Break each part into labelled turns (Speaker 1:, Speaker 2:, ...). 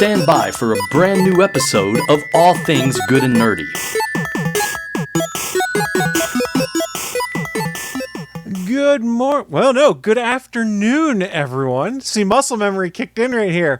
Speaker 1: stand by for a brand new episode of All Things Good and Nerdy.
Speaker 2: Good afternoon, everyone. See, muscle memory kicked in right here.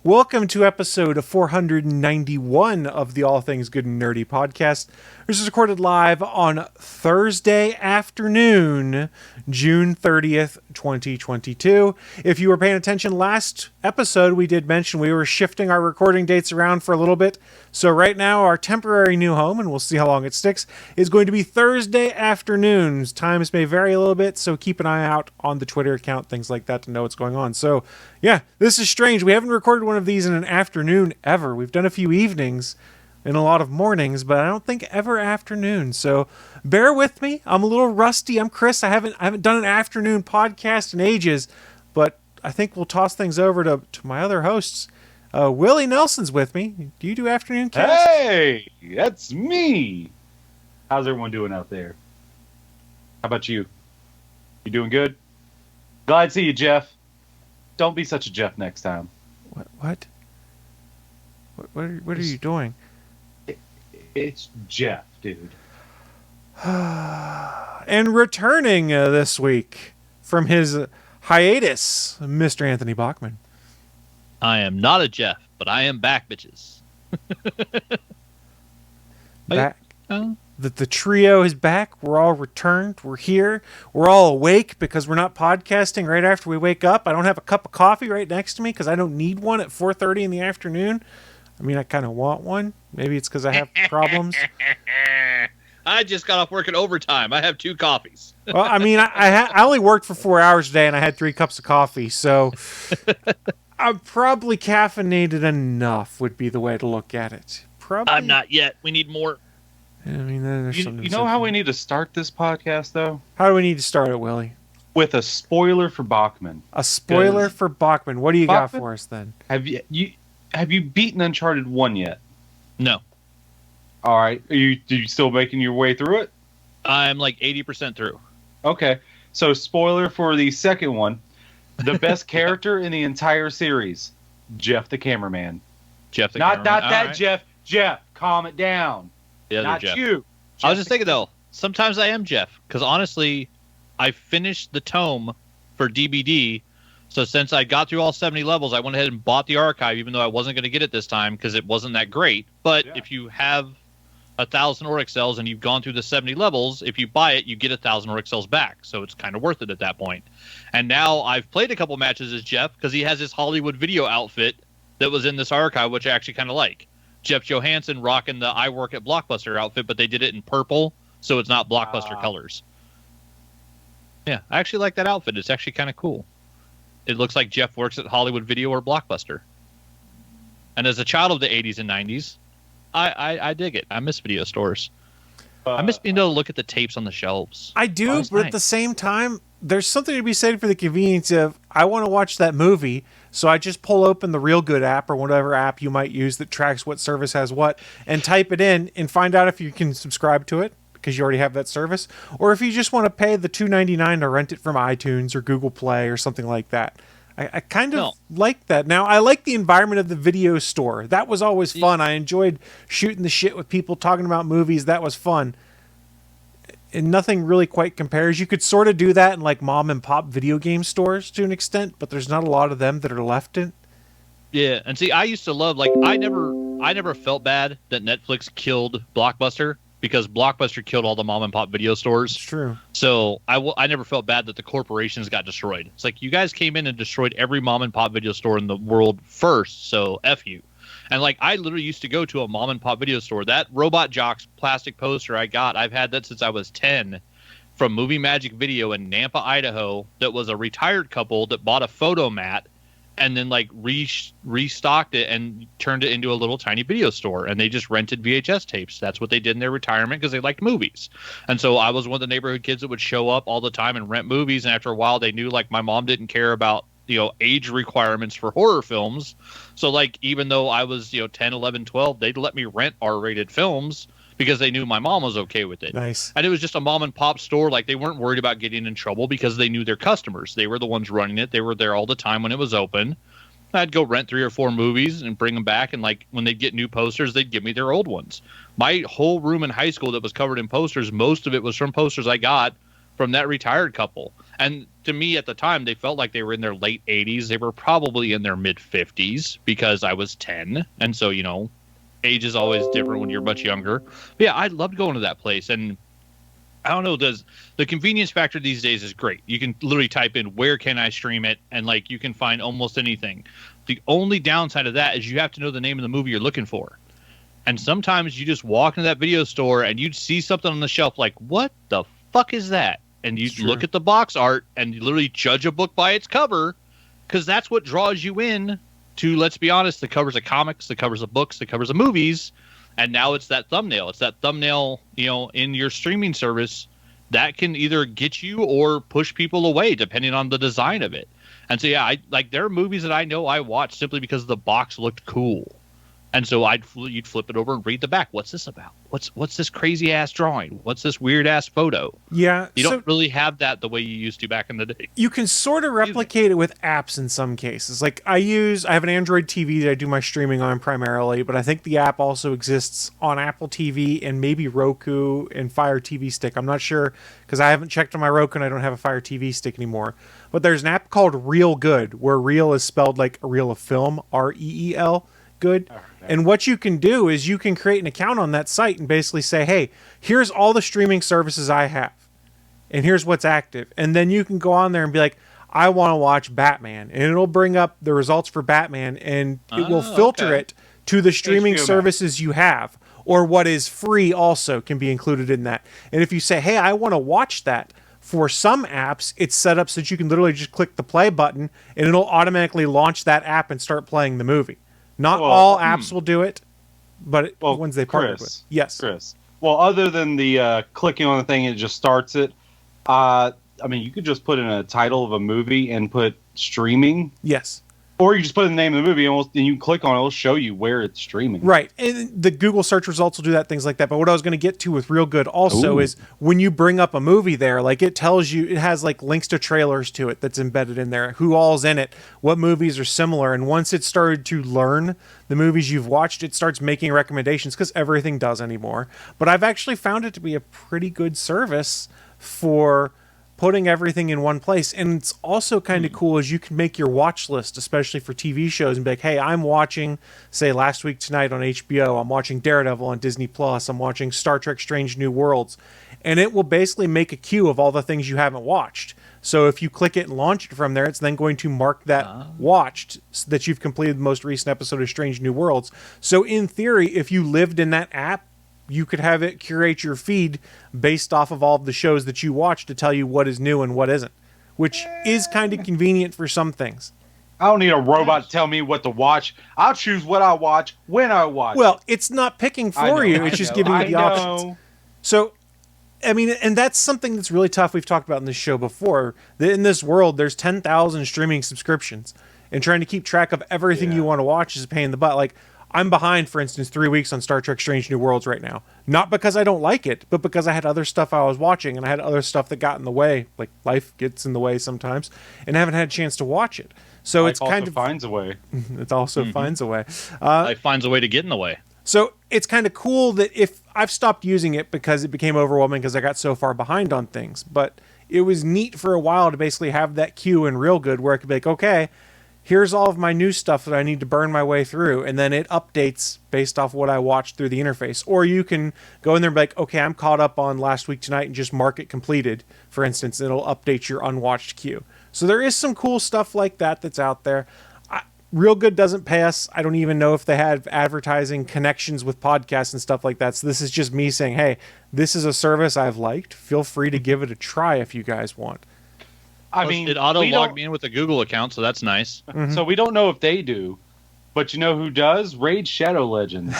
Speaker 2: Welcome to episode 491 of the All Things Good and Nerdy podcast. This is recorded live on Thursday afternoon, June 30th, 2022. If you were paying attention last episode, we did mention we were shifting our recording dates around for a little bit. So right now, our temporary new home, and we'll see how long it sticks, is going to be Thursday afternoons. Times may vary a little bit, so keep an eye out on the Twitter account, things like that, to know what's going on. So yeah, this is strange. We haven't recorded one of these in an afternoon ever. We've done a few evenings and a lot of mornings, but I don't think ever afternoon. So bear with me. I'm a little rusty. I'm Chris. I haven't done an afternoon podcast in ages, but I think we'll toss things over to my other hosts. Willie Nelson's with me. Do you do afternoon cast?
Speaker 3: Hey, that's me. How's everyone doing out there? How about you? You doing good? Glad to see you, Jeff. Don't be such a Jeff next time.
Speaker 2: What are you doing?
Speaker 3: It's Jeff, dude.
Speaker 2: And returning this week from his hiatus, Mr. Anthony Bachman.
Speaker 4: I am not a Jeff, but I am back, bitches.
Speaker 2: Back. The trio is back. We're all returned. We're here. We're all awake because we're not podcasting right after we wake up. I don't have a cup of coffee right next to me because I don't need one at 4:30 in the afternoon. I mean, I kind of want one. Maybe it's because I have problems.
Speaker 4: I just got off working overtime. I have 2 coffees.
Speaker 2: Well, I mean, I only worked for 4 hours a day and I had 3 cups of coffee, so I'm probably caffeinated enough would be the way to look at it. Probably.
Speaker 4: I'm not yet. We need more.
Speaker 2: I mean, there's something.
Speaker 3: You know how we need to start this podcast, though?
Speaker 2: How do we need to start it, Willie?
Speaker 3: With a spoiler for Bachman.
Speaker 2: A spoiler for Bachman. What do you got
Speaker 3: Bachman?
Speaker 2: for us then?
Speaker 3: Have you beaten Uncharted 1 yet?
Speaker 4: No.
Speaker 3: All right. Are you still making your way through it?
Speaker 4: I'm like 80% through.
Speaker 3: Okay. So, spoiler for the second one. The best character in the entire series, Jeff the cameraman.
Speaker 4: Jeff the
Speaker 3: Not
Speaker 4: cameraman.
Speaker 3: that
Speaker 4: Right.
Speaker 3: Jeff. Jeff, calm it down.
Speaker 4: The other
Speaker 3: Not
Speaker 4: Jeff.
Speaker 3: you.
Speaker 4: I was just thinking, though, sometimes I am Jeff. Because honestly, I finished the tome for DBD. So since I got through all 70 levels, I went ahead and bought the archive, even though I wasn't going to get it this time because it wasn't that great. But if you have 1,000 Oryx cells and you've gone through the 70 levels, if you buy it, you get 1,000 Oryx cells back. So it's kind of worth it at that point. And now I've played a couple matches as Jeff because he has his Hollywood video outfit that was in this archive, which I actually kind of like. Jeff Johansson rocking the I Work at Blockbuster outfit, but they did it in purple, so it's not Blockbuster colors. Yeah, I actually like that outfit. It's actually kind of cool. It looks like Jeff works at Hollywood Video or Blockbuster. And as a child of the 80s and 90s, I dig it. I miss video stores. I miss being able to look at the tapes on the shelves.
Speaker 2: I do, but at the same time, there's something to be said for the convenience of, I want to watch that movie, so I just pull open the Real Good app or whatever app you might use that tracks what service has what, and type it in and find out if you can subscribe to it, because you already have that service, or if you just want to pay the $2.99 to rent it from iTunes or Google Play or something like that. I kind of like that. Now, I like the environment of the video store. That was always fun. I enjoyed shooting the shit with people, talking about movies. That was fun. And nothing really quite compares. You could sort of do that in like mom and pop video game stores to an extent, but there's not a lot of them that are left in.
Speaker 4: Yeah, and see, I used to love, like, I never felt bad that Netflix killed Blockbuster, because Blockbuster killed all the mom and pop video stores.
Speaker 2: It's true.
Speaker 4: So I never felt bad that the corporations got destroyed. It's like, you guys came in and destroyed every mom and pop video store in the world first, so F you. And like, I literally used to go to a mom and pop video store. That Robot Jocks plastic poster I've had that since I was 10, from Movie Magic Video in Nampa, Idaho, that was a retired couple that bought a photo mat and then like restocked it and turned it into a little tiny video store, and they just rented VHS tapes. That's what they did in their retirement because they liked movies. And so I was one of the neighborhood kids that would show up all the time and rent movies, and after a while they knew like my mom didn't care about, you know, age requirements for horror films. So like, even though I was, 10, 11, 12, they'd let me rent R-rated films because they knew my mom was okay with it.
Speaker 2: Nice.
Speaker 4: And it was just a mom and pop store. Like, they weren't worried about getting in trouble because they knew their customers. They were the ones running it. They were there all the time when it was open. I'd go rent 3 or 4 movies and bring them back. And like when they'd get new posters, they'd give me their old ones. My whole room in high school that was covered in posters, most of it was from posters I got from that retired couple. And to me at the time, they felt like they were in their late 80s. They were probably in their mid 50s because I was 10. And so, you know, age is always different when you're much younger. But yeah, I loved going to that place. And I don't know, the convenience factor these days is great. You can literally type in where can I stream it, and like you can find almost anything. The only downside of that is you have to know the name of the movie you're looking for. And sometimes you just walk into that video store and you'd see something on the shelf like, what the fuck is that? And you look at the box art and you literally judge a book by its cover, because that's what draws you in to, let's be honest, the covers of comics, the covers of books, the covers of movies. And now it's that thumbnail. It's that thumbnail, you know, in your streaming service that can either get you or push people away depending on the design of it. And so, yeah, there are movies that I know I watched simply because the box looked cool. And so you'd flip it over and read the back. What's this about? What's this crazy ass drawing? What's this weird ass photo?
Speaker 2: Yeah,
Speaker 4: you don't really have that the way you used to back in the day.
Speaker 2: You can sort of replicate it with apps in some cases. Like I have an Android TV that I do my streaming on primarily, but I think the app also exists on Apple TV and maybe Roku and Fire TV Stick. I'm not sure because I haven't checked on my Roku and I don't have a Fire TV Stick anymore. But there's an app called Reel Good, where reel is spelled like a reel of film, REEL. Good. And what you can do is you can create an account on that site and basically say, hey, here's all the streaming services I have. And here's what's active. And then you can go on there and be like, I want to watch Batman. And it'll bring up the results for Batman and it will filter it to the streaming services you have. Or what is free also can be included in that. And if you say, hey, I want to watch that, for some apps, it's set up so that you can literally just click the play button and it'll automatically launch that app and start playing the movie. Not all apps will do it, but the ones they partnered with. Yes.
Speaker 3: Chris. Well, other than the clicking on the thing and it just starts it, I mean, you could just put in a title of a movie and put streaming.
Speaker 2: Yes.
Speaker 3: Or you just put in the name of the movie and you click on it, it'll show you where it's streaming.
Speaker 2: Right. And the Google search results will do that, things like that. But what I was going to get to with Real Good also is when you bring up a movie there, like it tells you, it has like links to trailers to it that's embedded in there, who all's in it, what movies are similar. And once it started to learn the movies you've watched, it starts making recommendations because everything does anymore. But I've actually found it to be a pretty good service for putting everything in one place. And it's also kind of cool as you can make your watch list, especially for TV shows, and be like, hey, I'm watching, say, Last Week Tonight on HBO. I'm watching Daredevil on Disney Plus. I'm watching Star Trek Strange New Worlds. And it will basically make a queue of all the things you haven't watched. So if you click it and launch it from there, it's then going to mark that watched, so that you've completed the most recent episode of Strange New Worlds. So in theory, if you lived in that app, you could have it curate your feed based off of all of the shows that you watch to tell you what is new and what isn't, which is kind of convenient for some things.
Speaker 3: I don't need a robot to tell me what to watch. I'll choose what I watch when I watch.
Speaker 2: Well, it's not picking for you. It's just giving you the options. So, I mean, and that's something that's really tough. We've talked about in this show before. That in this world, there's 10,000 streaming subscriptions, and trying to keep track of everything you want to watch is a pain in the butt. Like, I'm behind, for instance, 3 weeks on Star Trek Strange New Worlds right now. Not because I don't like it, but because I had other stuff I was watching, and I had other stuff that got in the way. Like, life gets in the way sometimes, and I haven't had a chance to watch it. So
Speaker 3: life
Speaker 2: it's kind of
Speaker 3: finds a way.
Speaker 2: It also finds a way.
Speaker 4: Life finds a way to get in the way.
Speaker 2: So it's kind of cool that if I've stopped using it because it became overwhelming because I got so far behind on things. But it was neat for a while to basically have that queue in Real Good where I could be like, okay, here's all of my new stuff that I need to burn my way through. And then it updates based off what I watched through the interface. Or you can go in there and be like, okay, I'm caught up on Last Week Tonight and just mark it completed. For instance, it'll update your unwatched queue. So there is some cool stuff like that that's out there. Real Good doesn't pay us. I don't even know if they have advertising connections with podcasts and stuff like that. So this is just me saying, hey, this is a service I've liked. Feel free to give it a try if you guys want.
Speaker 3: I mean,
Speaker 4: it auto-logged me in with a Google account, so that's nice.
Speaker 3: So we don't know if they do, but you know who does? Raid Shadow Legends.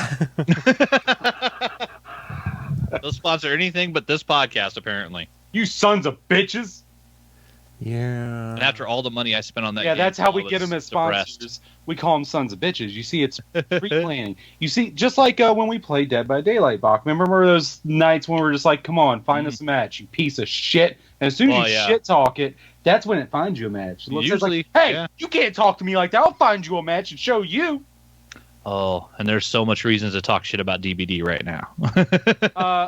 Speaker 4: They'll sponsor anything but this podcast, apparently.
Speaker 3: You sons of bitches.
Speaker 2: Yeah.
Speaker 4: And after all the money I spent on that,
Speaker 3: Yeah,
Speaker 4: game,
Speaker 3: that's how
Speaker 4: all
Speaker 3: we
Speaker 4: of
Speaker 3: get
Speaker 4: it's
Speaker 3: them as
Speaker 4: depressed.
Speaker 3: sponsors. We call them sons of bitches. You see, it's pre-planning. You see, just like when we played Dead by Daylight, Bach. Remember those nights when we were just like, come on, find us a match, you piece of shit. And as soon as
Speaker 4: Well,
Speaker 3: you
Speaker 4: yeah.
Speaker 3: shit talk it, that's when it finds you a match. It says
Speaker 4: Usually,
Speaker 3: like, hey,
Speaker 4: yeah.
Speaker 3: you can't talk to me like that. I'll find you a match and show you.
Speaker 4: Oh, and there's so much reasons to talk shit about DBD right now.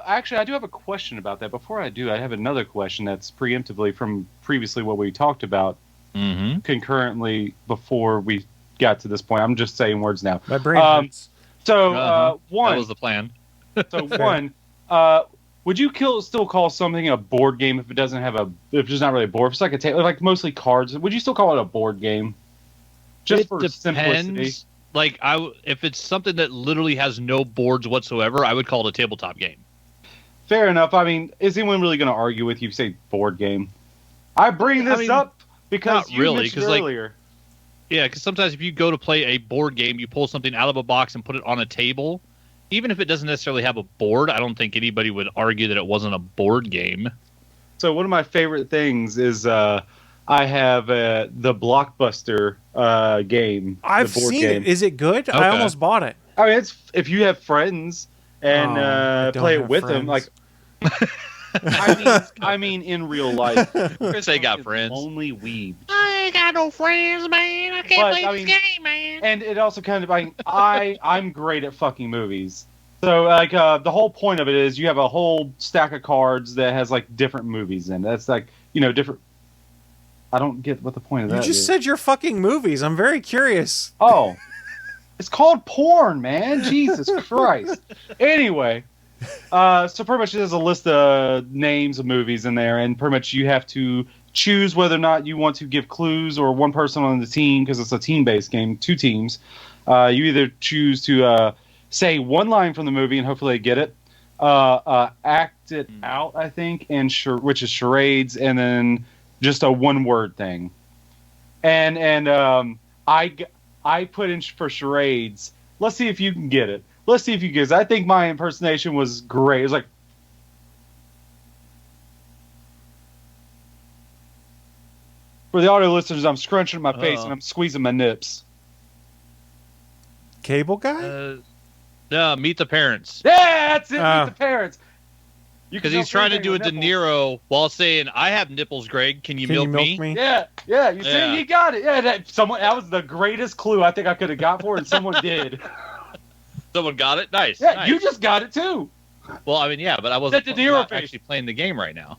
Speaker 3: Actually, I do have a question about that. Before I do, I have another question that's preemptively from previously what we talked about
Speaker 4: Mm-hmm.
Speaker 3: concurrently before we got to this point. I'm just saying words now.
Speaker 2: My brain hurts.
Speaker 3: So,
Speaker 4: That
Speaker 3: one.
Speaker 4: was the plan.
Speaker 3: So one, would you still call something a board game if it doesn't have if it's not really a board? If it's like a table, like mostly cards. Would you still call it a board game? Just for simplicity.
Speaker 4: Like if it's something that literally has no boards whatsoever, I would call it a tabletop game.
Speaker 3: Fair enough. I mean, is anyone really going to argue with you? Say board game. I bring this up because
Speaker 4: not
Speaker 3: you
Speaker 4: really,
Speaker 3: mentioned
Speaker 4: 'cause, like,
Speaker 3: earlier.
Speaker 4: Yeah, because sometimes if you go to play a board game, you pull something out of a box and put it on a table. Even if it doesn't necessarily have a board, I don't think anybody would argue that it wasn't a board game.
Speaker 3: So one of my favorite things is I have the Blockbuster game.
Speaker 2: I've
Speaker 3: the board
Speaker 2: seen
Speaker 3: game.
Speaker 2: it. Is it good? I
Speaker 4: Okay.
Speaker 2: almost bought it.
Speaker 3: I mean, it's if you have friends and
Speaker 2: I don't
Speaker 3: play it
Speaker 2: have
Speaker 3: with them,
Speaker 2: friends.
Speaker 3: like. I mean, in real life.
Speaker 4: Chris ain't got friends.
Speaker 3: Only weeb.
Speaker 5: I ain't got no friends, man. I can't
Speaker 3: But,
Speaker 5: play
Speaker 3: I
Speaker 5: this
Speaker 3: mean-
Speaker 5: game, man.
Speaker 3: And it also kind of, I'm great at fucking movies. So, like, the whole point of it is you have a whole stack of cards that has, like, different movies in it. That's, like, different. I don't get what the point of
Speaker 2: You
Speaker 3: that
Speaker 2: just
Speaker 3: is.
Speaker 2: said your fucking movies. I'm very curious.
Speaker 3: Oh. It's called porn, man. Jesus Christ. Anyway. So pretty much there's a list of names of movies in there, and pretty much you have to choose whether or not you want to give clues or one person on the team, because it's a team-based game, 2 teams. You either choose to say one line from the movie and hopefully they get it, act it out, I think, and which is charades, and then just a one-word thing. And I put in for charades. Let's see if you can get it. Let's see if you get it. I think my impersonation was great. It was like, for the audio listeners, I'm scrunching my face and I'm squeezing my nips.
Speaker 2: Cable guy?
Speaker 4: No, Meet the Parents.
Speaker 3: Yeah, that's it. Meet the parents.
Speaker 4: Because he's trying to do a De Niro while saying, "I have nipples, Greg. Can you milk me?"
Speaker 3: Yeah. You see,
Speaker 4: Yeah.
Speaker 3: you got it. Yeah, that was the greatest clue I think I could have got for it, and someone did.
Speaker 4: Someone got it. Nice.
Speaker 3: Yeah,
Speaker 4: nice.
Speaker 3: you just got it too.
Speaker 4: Well, I mean, yeah, but I wasn't
Speaker 3: That De Niro
Speaker 4: not
Speaker 3: face.
Speaker 4: actually playing the game right now.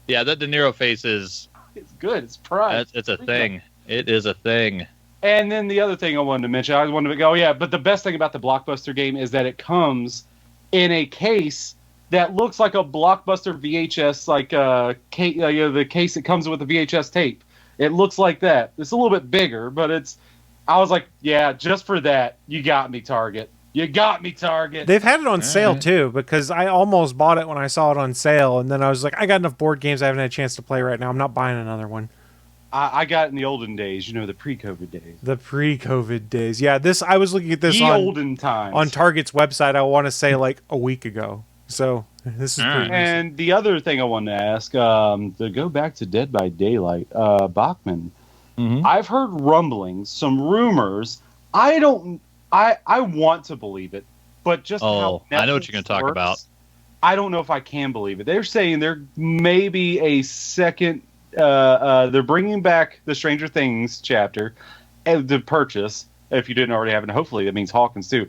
Speaker 4: Yeah, that De Niro face is
Speaker 3: It's good. It's pride.
Speaker 4: it's a thing. It is a thing.
Speaker 3: And then the other thing I wanted to mention, I wanted to go, yeah, but the best thing about the Blockbuster game is that it comes in a case that looks like a Blockbuster VHS, like the case that comes with the VHS tape. It looks like that. It's a little bit bigger, but I was like, yeah, just for that, you got me, Target. You got me, Target.
Speaker 2: They've had it on sale too, because I almost bought it when I saw it on sale, and then I was like, I got enough board games I haven't had a chance to play right now. I'm not buying another one.
Speaker 3: I got it in the olden days, the pre-COVID days.
Speaker 2: The pre-COVID days. Yeah, I was looking at this
Speaker 3: The
Speaker 2: on
Speaker 3: olden times.
Speaker 2: on Target's wachsite, I want to say like a week ago. So this is pretty recent.
Speaker 3: And the other thing I wanted to ask, to go back to Dead by Daylight, Bachman, I've heard rumblings, some rumors. I want to believe it, but just how
Speaker 4: I know what
Speaker 3: Netflix
Speaker 4: you're going to talk
Speaker 3: works,
Speaker 4: about.
Speaker 3: I don't know if I can believe it. They're saying there may be a second. They're bringing back the Stranger Things chapter, the purchase. If you didn't already have it, hopefully that means Hawkins too.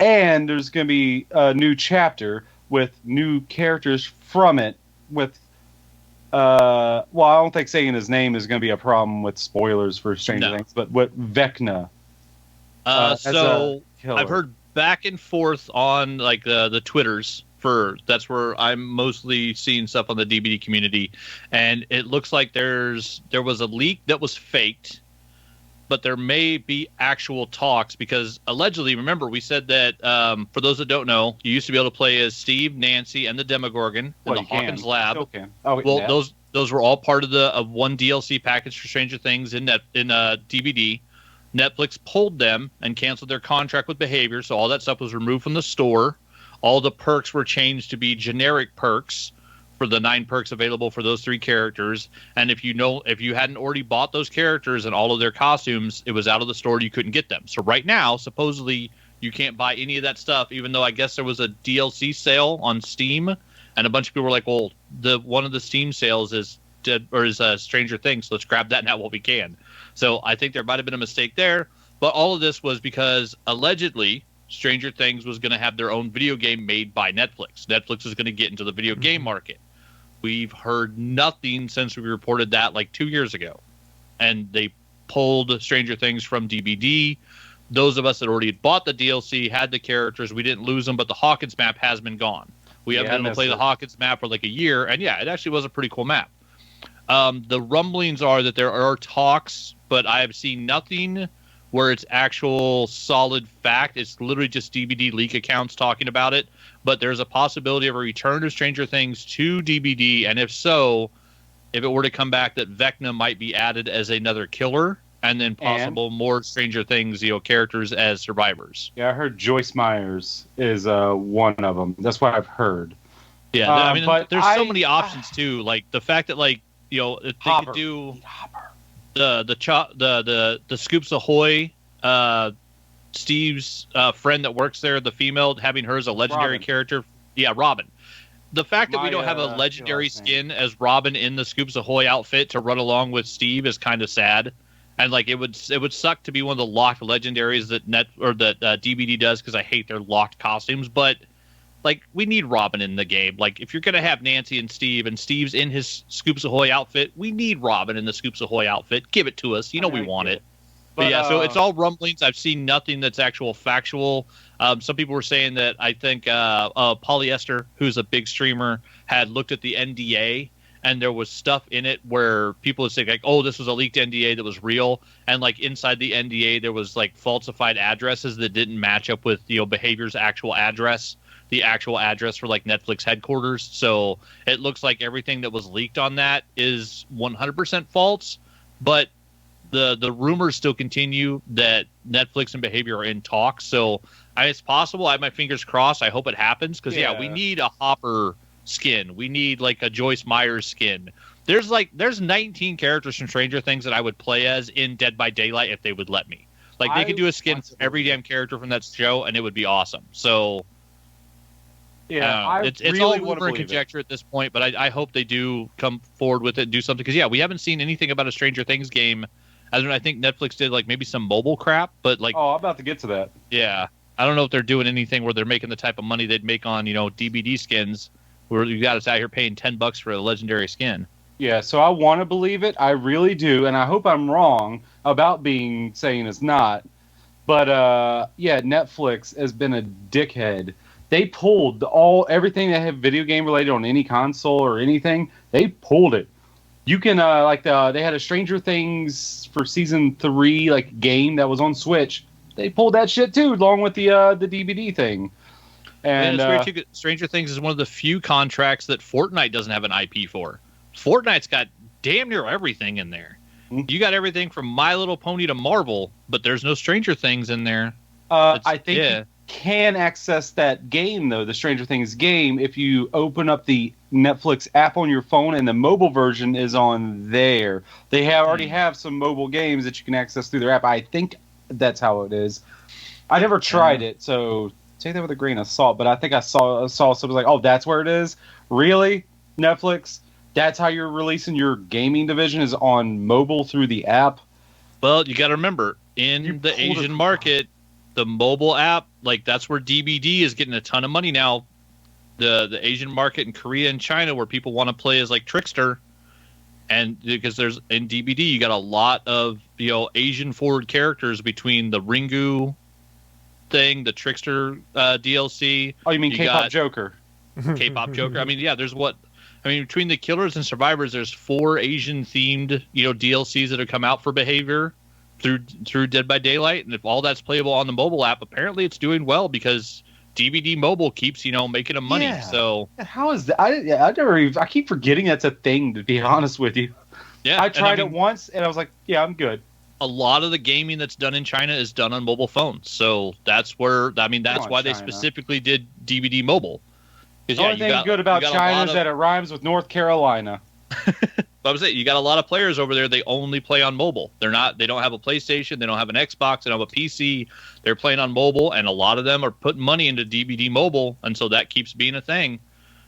Speaker 3: And there's going to be a new chapter with new characters from it. With I don't think saying his name is going to be a problem with spoilers for Stranger Things, but what Vecna. As
Speaker 4: So
Speaker 3: a killer.
Speaker 4: I've heard back and forth on like the Twitters. That's where I'm mostly seeing stuff on the DBD community, and it looks like there was a leak that was faked, but there may be actual talks because allegedly, remember we said that for those that don't know, you used to be able to play as Steve, Nancy, and the Demogorgon in the Hawkins lab.
Speaker 3: Still can. Oh, wait,
Speaker 4: Well,
Speaker 3: yeah.
Speaker 4: those were all part of one DLC package for Stranger Things in DVD. Netflix pulled them and canceled their contract with Behavior, so all that stuff was removed from the store. All the perks were changed to be generic perks for the 9 perks available for those 3 characters. And if you hadn't already bought those characters and all of their costumes, it was out of the store. You couldn't get them. So right now, supposedly, you can't buy any of that stuff, even though I guess there was a DLC sale on Steam, and a bunch of people were like, "Well, one of the Steam sales is Stranger Things, so let's grab that now while we can." So I think there might have been a mistake there, but all of this was because allegedly Stranger Things was going to have their own video game made by Netflix. Netflix is going to get into the video game market. We've heard nothing since we reported that like 2 years ago, and they pulled Stranger Things from DVD. Those of us that already bought the DLC had the characters. We didn't lose them, but the Hawkins map has been gone. We haven't been able to play the Hawkins map for like a year, and yeah, it actually was a pretty cool map. The rumblings are that there are talks, but I have seen nothing where it's actual solid fact. It's literally just DVD leak accounts talking about it, but there's a possibility of a return of Stranger Things to DVD, and if so, if it were to come back, that Vecna might be added as another killer, and then more Stranger Things, characters as survivors.
Speaker 3: Yeah, I heard Joyce Myers is one of them. That's what I've heard.
Speaker 4: Yeah, I mean, but there's so many options too. Like the fact that if they could do the Scoops Ahoy, Steve's friend that works there, the female, having her as a legendary character. Yeah, Robin. The fact that we don't have a legendary skin as Robin in the Scoops Ahoy outfit to run along with Steve is kind of sad. And like it would suck to be one of the locked legendaries that DVD does, because I hate their locked costumes. But like, we need Robin in the game. Like, if you're gonna have Nancy and Steve's in his Scoops Ahoy outfit, we need Robin in the Scoops Ahoy outfit. Give it to us. We want it. But yeah, so it's all rumblings. I've seen nothing that's actual factual. Some people were saying that I think Polyester, who's a big streamer, had looked at the NDA. And there was stuff in it where people would say, like, oh, this was a leaked NDA that was real. And, like, inside the NDA, there was, like, falsified addresses that didn't match up with, Behavior's actual address, the actual address for, like, Netflix headquarters. So it looks like everything that was leaked on that is 100% false. But the rumors still continue that Netflix and Behavior are in talks. So it's possible. I have my fingers crossed. I hope it happens. Because, we need a Hopper skin. We need like a Joyce Myers skin. There's 19 characters from Stranger Things that I would play as in Dead by Daylight if they would let me. Like, they could do a skin for every damn character from that show, and it would be awesome. So it's really all rumor and conjecture at this point, but I hope they do come forward with it and do something, because we haven't seen anything about a Stranger Things game. I think Netflix did like maybe some mobile crap, but like,
Speaker 3: I'm about to get to that.
Speaker 4: Yeah, I don't know if they're doing anything where they're making the type of money they'd make on DVD skins, where you got us out here paying $10 for a legendary skin.
Speaker 3: Yeah, so I want to believe it. I really do, and I hope I'm wrong about saying it's not. But Netflix has been a dickhead. They pulled everything that had video game related on any console or anything. They pulled it. You can they had a Stranger Things for season 3 game that was on Switch. They pulled that shit too, along with the DVD thing. And
Speaker 4: it's weird too, Stranger Things is one of the few contracts that Fortnite doesn't have an IP for. Fortnite's got damn near everything in there. Mm-hmm. You got everything from My Little Pony to Marvel, but there's no Stranger Things in there.
Speaker 3: I think you can access that game, though, the Stranger Things game, if you open up the Netflix app on your phone, and the mobile version is on there. They already have some mobile games that you can access through their app. I think that's how it is. I never tried it, so take that with a grain of salt, but I think I saw something like, oh, that's where it is? Really? Netflix? That's how you're releasing your gaming division, is on mobile through the app?
Speaker 4: Well, you got to remember, in the Asian market, the mobile app, that's where DVD is getting a ton of money now. The Asian market in Korea and China, where people want to play as Trickster, and because there's in DVD, you got a lot of Asian forward characters between the Ringu thing, the Trickster DLC.
Speaker 3: Oh, you mean K-pop Joker?
Speaker 4: K-pop Joker. I mean, yeah. Between the Killers and Survivors, there's 4 Asian themed DLCs that have come out for Behavior through Dead by Daylight, and if all that's playable on the mobile app, apparently it's doing well because DVD mobile keeps making them money. Yeah. So
Speaker 3: how is that? I keep forgetting that's a thing, to be honest with you.
Speaker 4: Yeah,
Speaker 3: I tried it once and I was like, yeah, I'm good.
Speaker 4: A lot of the gaming that's done in China is done on mobile phones, so that's why they specifically did DVD mobile.
Speaker 3: The only thing good about China is that it rhymes with North Carolina.
Speaker 4: I was saying, you got a lot of players over there. They only play on mobile. They don't have a PlayStation. They don't have an Xbox. They don't have a PC. They're playing on mobile, and a lot of them are putting money into DBD mobile, and so that keeps being a thing.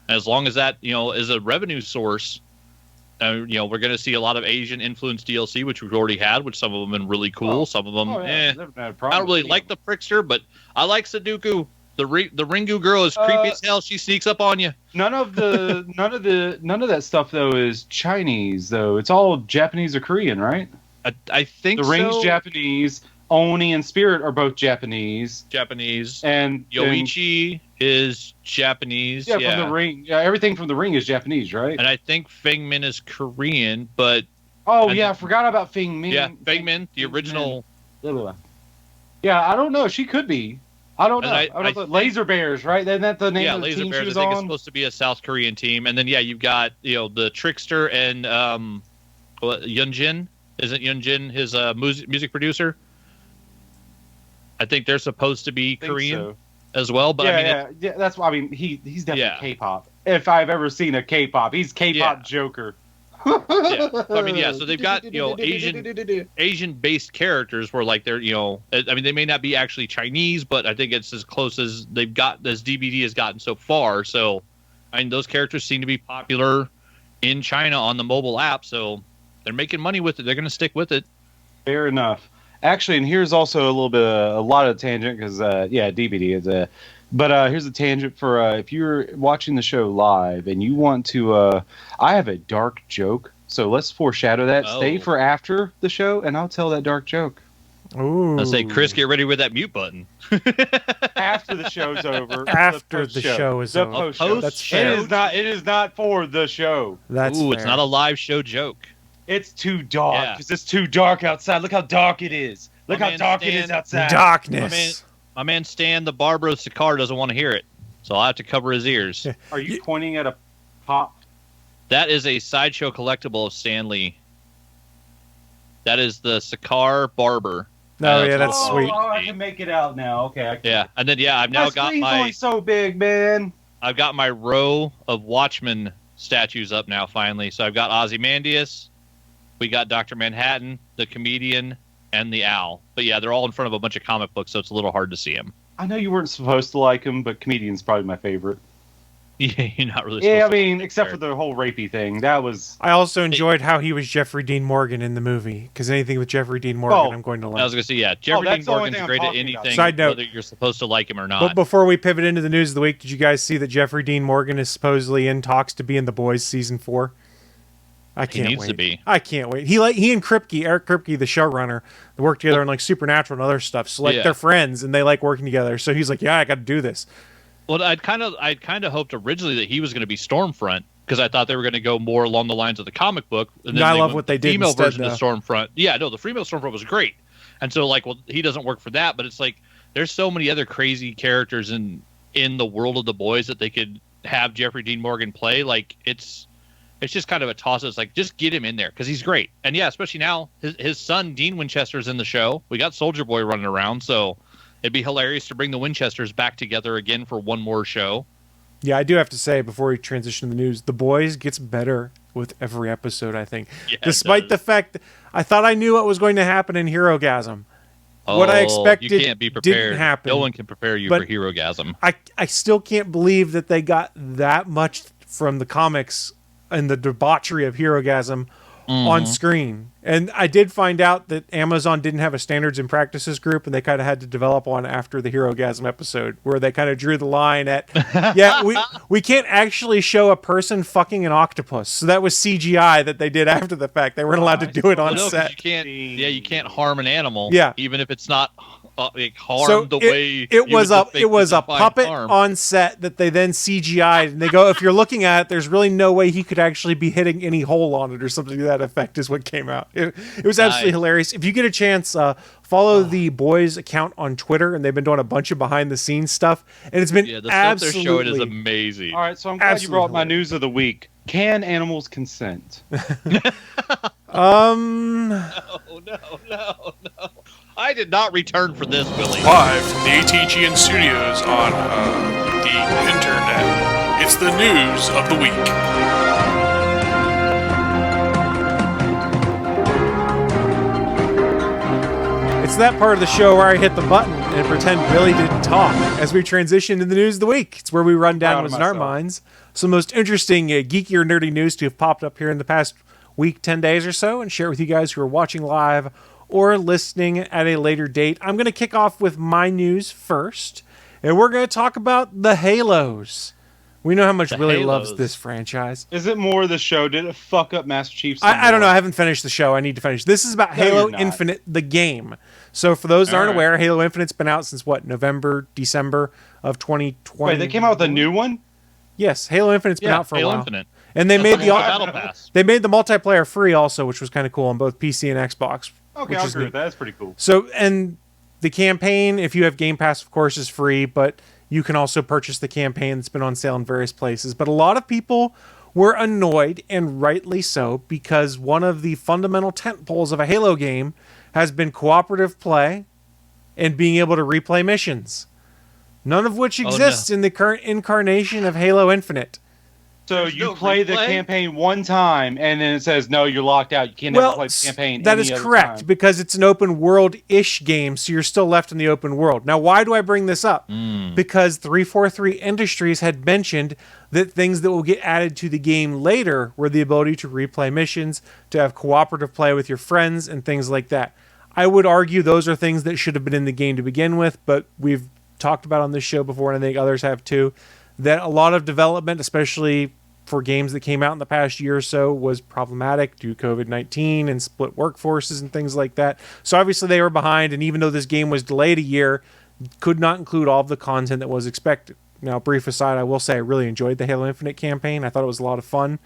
Speaker 4: And as long as that is a revenue source, we're going to see a lot of Asian influenced DLC, which we've already had, which some of them have been really cool.
Speaker 3: Oh,
Speaker 4: some of them,
Speaker 3: I
Speaker 4: don't really like the Prickster, but I like Sudoku. The Ringu girl is creepy as hell. She sneaks up on you.
Speaker 3: None of that stuff though is Chinese though. It's all Japanese or Korean, right?
Speaker 4: I think
Speaker 3: the ring's Japanese. Oni and Spirit are both Japanese. And
Speaker 4: Yoichi is Japanese.
Speaker 3: Yeah, from the ring. Yeah, everything from the ring is Japanese, right?
Speaker 4: And I think Feng Min is Korean, but
Speaker 3: I forgot about Feng Min.
Speaker 4: Yeah, Feng Min, the original.
Speaker 3: Yeah, I don't know. She could be. I don't know. I don't know. Laser Bears, right? Isn't that the name of the
Speaker 4: Laser
Speaker 3: team
Speaker 4: Bears,
Speaker 3: she was
Speaker 4: I think
Speaker 3: on?
Speaker 4: it's supposed to be a South Korean team. And then, you've got, the Trickster and Yunjin. Isn't Yunjin his music producer? I think they're supposed to be Korean as well. But
Speaker 3: yeah. That's why. I mean, he's definitely K-pop. If I've ever seen a K-pop, he's K-pop Joker.
Speaker 4: So they've got Asian-based characters where they're they may not be actually Chinese, but I think it's as close as they've got as DBD has gotten so far. So, those characters seem to be popular in China on the mobile app, so they're making money with it. They're going to stick with it.
Speaker 3: Fair enough. Actually, and here's also a lot of tangent because DBD is But here's a tangent for if you're watching the show live and you want to. I have a dark joke, so let's foreshadow that. Stay for after the show, and I'll tell that dark joke.
Speaker 2: Ooh.
Speaker 4: I'll say, Chris, get ready with that mute button.
Speaker 3: After the show's over.
Speaker 2: After the show is over.
Speaker 3: Post-show.
Speaker 2: That's fair.
Speaker 3: It is not for the show.
Speaker 2: That's fair.
Speaker 4: It's not a live show joke.
Speaker 3: It's too dark because it's too dark outside. Look how dark it is. Look how dark it is outside.
Speaker 2: Darkness.
Speaker 4: My man Stan, the barber of Sakar, doesn't want to hear it, so I'll have to cover his ears.
Speaker 3: Are you pointing at a pop?
Speaker 4: That is a Sideshow collectible of Stan Lee. That is the Sakar barber.
Speaker 2: That's sweet.
Speaker 3: Oh, I can make it out now. Okay.
Speaker 4: And then I've now got my.
Speaker 3: Only so big, man.
Speaker 4: I've got my row of Watchmen statues up now. Finally, so I've got Ozymandias. We got Dr. Manhattan, the comedian, and the owl. But they're all in front of a bunch of comic books, so it's a little hard to see them.
Speaker 3: I know you weren't supposed to like him, but comedian's probably my favorite.
Speaker 4: Yeah, you're not really.
Speaker 3: Yeah, except for the whole rapey thing. That was.
Speaker 2: I also enjoyed how he was Jeffrey Dean Morgan in the movie, because anything with Jeffrey Dean Morgan, I'm going to like.
Speaker 4: I was going to say, Jeffrey Dean Morgan's great at anything,
Speaker 2: Side note,
Speaker 4: whether you're supposed to like him or not.
Speaker 2: But before we pivot into the news of the week, did you guys see that Jeffrey Dean Morgan is supposedly in talks to be in The Boys season 4? I can't wait.
Speaker 4: He needs to be.
Speaker 2: I can't wait. He and Eric Kripke, the showrunner, they work together on Supernatural and other stuff. So they're friends and they like working together. So he's like, I got to do this.
Speaker 4: Well, I'd kind of hoped originally that he was going to be Stormfront because I thought they were going to go more along the lines of the comic book. And then
Speaker 2: I love what they did
Speaker 4: female
Speaker 2: instead,
Speaker 4: version of Stormfront. Yeah, no, the female Stormfront was great. And so he doesn't work for that, but it's there's so many other crazy characters in the world of The Boys that they could have Jeffrey Dean Morgan play. It's just kind of a toss. It's just get him in there because he's great. And especially now, his son, Dean Winchester's in the show. We got Soldier Boy running around, so it'd be hilarious to bring the Winchesters back together again for one more show.
Speaker 2: Yeah, I do have to say, before we transition to the news, The Boys gets better with every episode, I think. Yeah, despite the fact that I thought I knew what was going to happen in Herogasm. What I expected
Speaker 4: you can't be prepared.
Speaker 2: Didn't happen.
Speaker 4: No one can prepare you for Herogasm.
Speaker 2: I still can't believe that they got that much from the comics and the debauchery of Herogasm on screen. And I did find out that Amazon didn't have a standards and practices group, and they kind of had to develop one after the Herogasm episode, where they kind of drew the line at, we can't actually show a person fucking an octopus. So that was CGI that they did after the fact. They weren't allowed to do it on set.
Speaker 4: You can't harm an animal, even if it's not harmed way
Speaker 2: it was a puppet on set that they then CGI'd, and they go, if you're looking at it, there's really no way he could actually be hitting any hole on it or something to that effect is what came out. It was absolutely hilarious. If you get a chance, follow the Boys account on Twitter, and they've been doing a bunch of behind the scenes stuff, and it's been
Speaker 4: the
Speaker 2: absolutely
Speaker 4: stuff they're showing is amazing.
Speaker 3: All right, so I'm glad you brought my news of the week. Can animals consent?
Speaker 4: No. I did not return for this, Willie.
Speaker 6: Live from the ATGN studios on the internet. It's the news of the week.
Speaker 2: It's that part of the show where I hit the button and pretend Willie didn't talk as we transition to the news of the week. It's where we run down what's in our minds some most interesting, geeky or nerdy news to have popped up here in the past week, 10 days or so, and share it with you guys who are watching live or listening at a later date. I'm going to kick off with my news first, and we're going to talk about the Halos. We know how much Willie loves this franchise.
Speaker 3: Is it more of the show? Did it fuck up Master Chief?
Speaker 2: I don't know. I haven't finished the show. I need to finish. This is about Halo Infinite, the game. So for those that aren't aware, Halo Infinite's been out since what? November, December of 2020.
Speaker 3: Wait, they came out with a new one?
Speaker 2: Yes, Halo Infinite's been out for a while.
Speaker 4: Infinite.
Speaker 2: And they made the
Speaker 4: Battle Pass.
Speaker 2: They made the multiplayer free also, which was kind of cool on both PC and Xbox.
Speaker 3: Okay, I'll agree with that. That's pretty cool.
Speaker 2: So, and the campaign, if you have Game Pass, of course, is free, but you can also purchase the campaign that's been on sale in various places. But a lot of people were annoyed, and rightly so, because one of the fundamental tentpoles of a Halo game has been cooperative play and being able to replay missions. None of which exists in the current incarnation of Halo Infinite.
Speaker 3: So you play the campaign one time, and then it says, no, you're locked out. You can't never play the campaign
Speaker 2: that is correct, because it's an open world-ish game, so you're still left in the open world. Now, why do I bring this up? Because 343 Industries had mentioned that things that will get added to the game later were the ability to replay missions, to have cooperative play with your friends, and things like that. I would argue those are things that should have been in the game to begin with, but we've talked about on this show before, and I think others have too, that a lot of development, especially for games that came out in the past year or so, was problematic due to COVID-19 and split workforces and things like that. So obviously they were behind, and even though this game was delayed a year, could not include all of the content that was expected. Now, brief aside, I will say I really enjoyed the Halo Infinite campaign. I thought it was a lot of fun.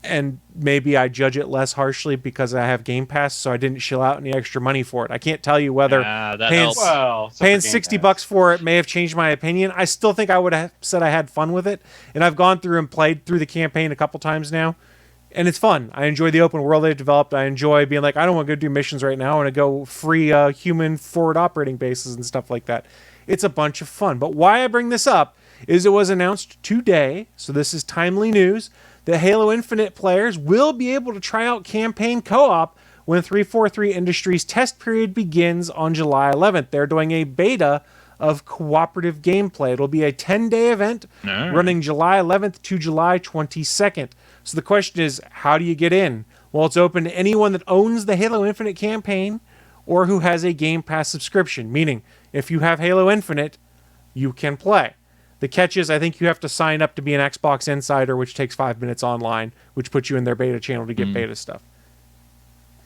Speaker 2: And maybe I judge it less harshly because I have Game Pass, so I didn't shell out any extra money for it. I can't tell you whether paying $60 for it may have changed my opinion. I still think I would have said I had fun with it, and I've gone through and played through the campaign a couple times now, and it's fun. I enjoy the open world they've developed. I enjoy being like, I don't want to go do missions right now. I want to go free human forward operating bases and stuff like that. It's a bunch of fun. But why I bring this up is it was announced today, so this is timely news, that Halo Infinite players will be able to try out campaign co-op when 343 Industries test period begins on July 11th. They're doing a beta of cooperative gameplay. It'll be a 10-day event running July 11th to July 22nd. So the question is, how do you get in? Well, it's open to anyone that owns the Halo Infinite campaign or who has a Game Pass subscription, meaning if you have Halo Infinite, you can play. The catch is, I think you have to sign up to be an Xbox Insider, which takes 5 minutes online, which puts you in their beta channel to get beta stuff.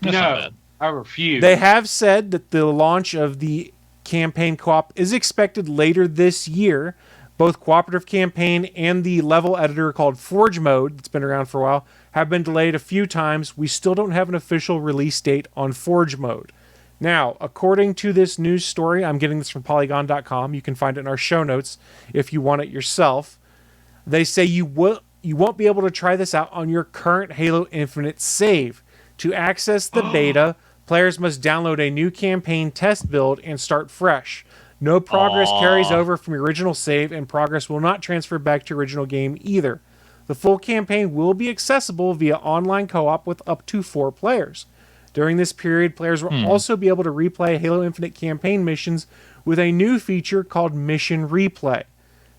Speaker 3: No, I refuse.
Speaker 2: They have said that the launch of the campaign co-op is expected later this year. Both cooperative campaign and the level editor called Forge Mode, that's been around for a while, have been delayed a few times. We still don't have an official release date on Forge Mode. Now, according to this news story, I'm getting this from Polygon.com. You can find it in our show notes if you want it yourself. They say you won't be able to try this out on your current Halo Infinite save. To access the beta, players must download a new campaign test build and start fresh. No progress carries over from your original save, and progress will not transfer back to your original game either. The full campaign will be accessible via online co-op with up to 4 players. During this period, players will also be able to replay Halo Infinite campaign missions with a new feature called Mission Replay.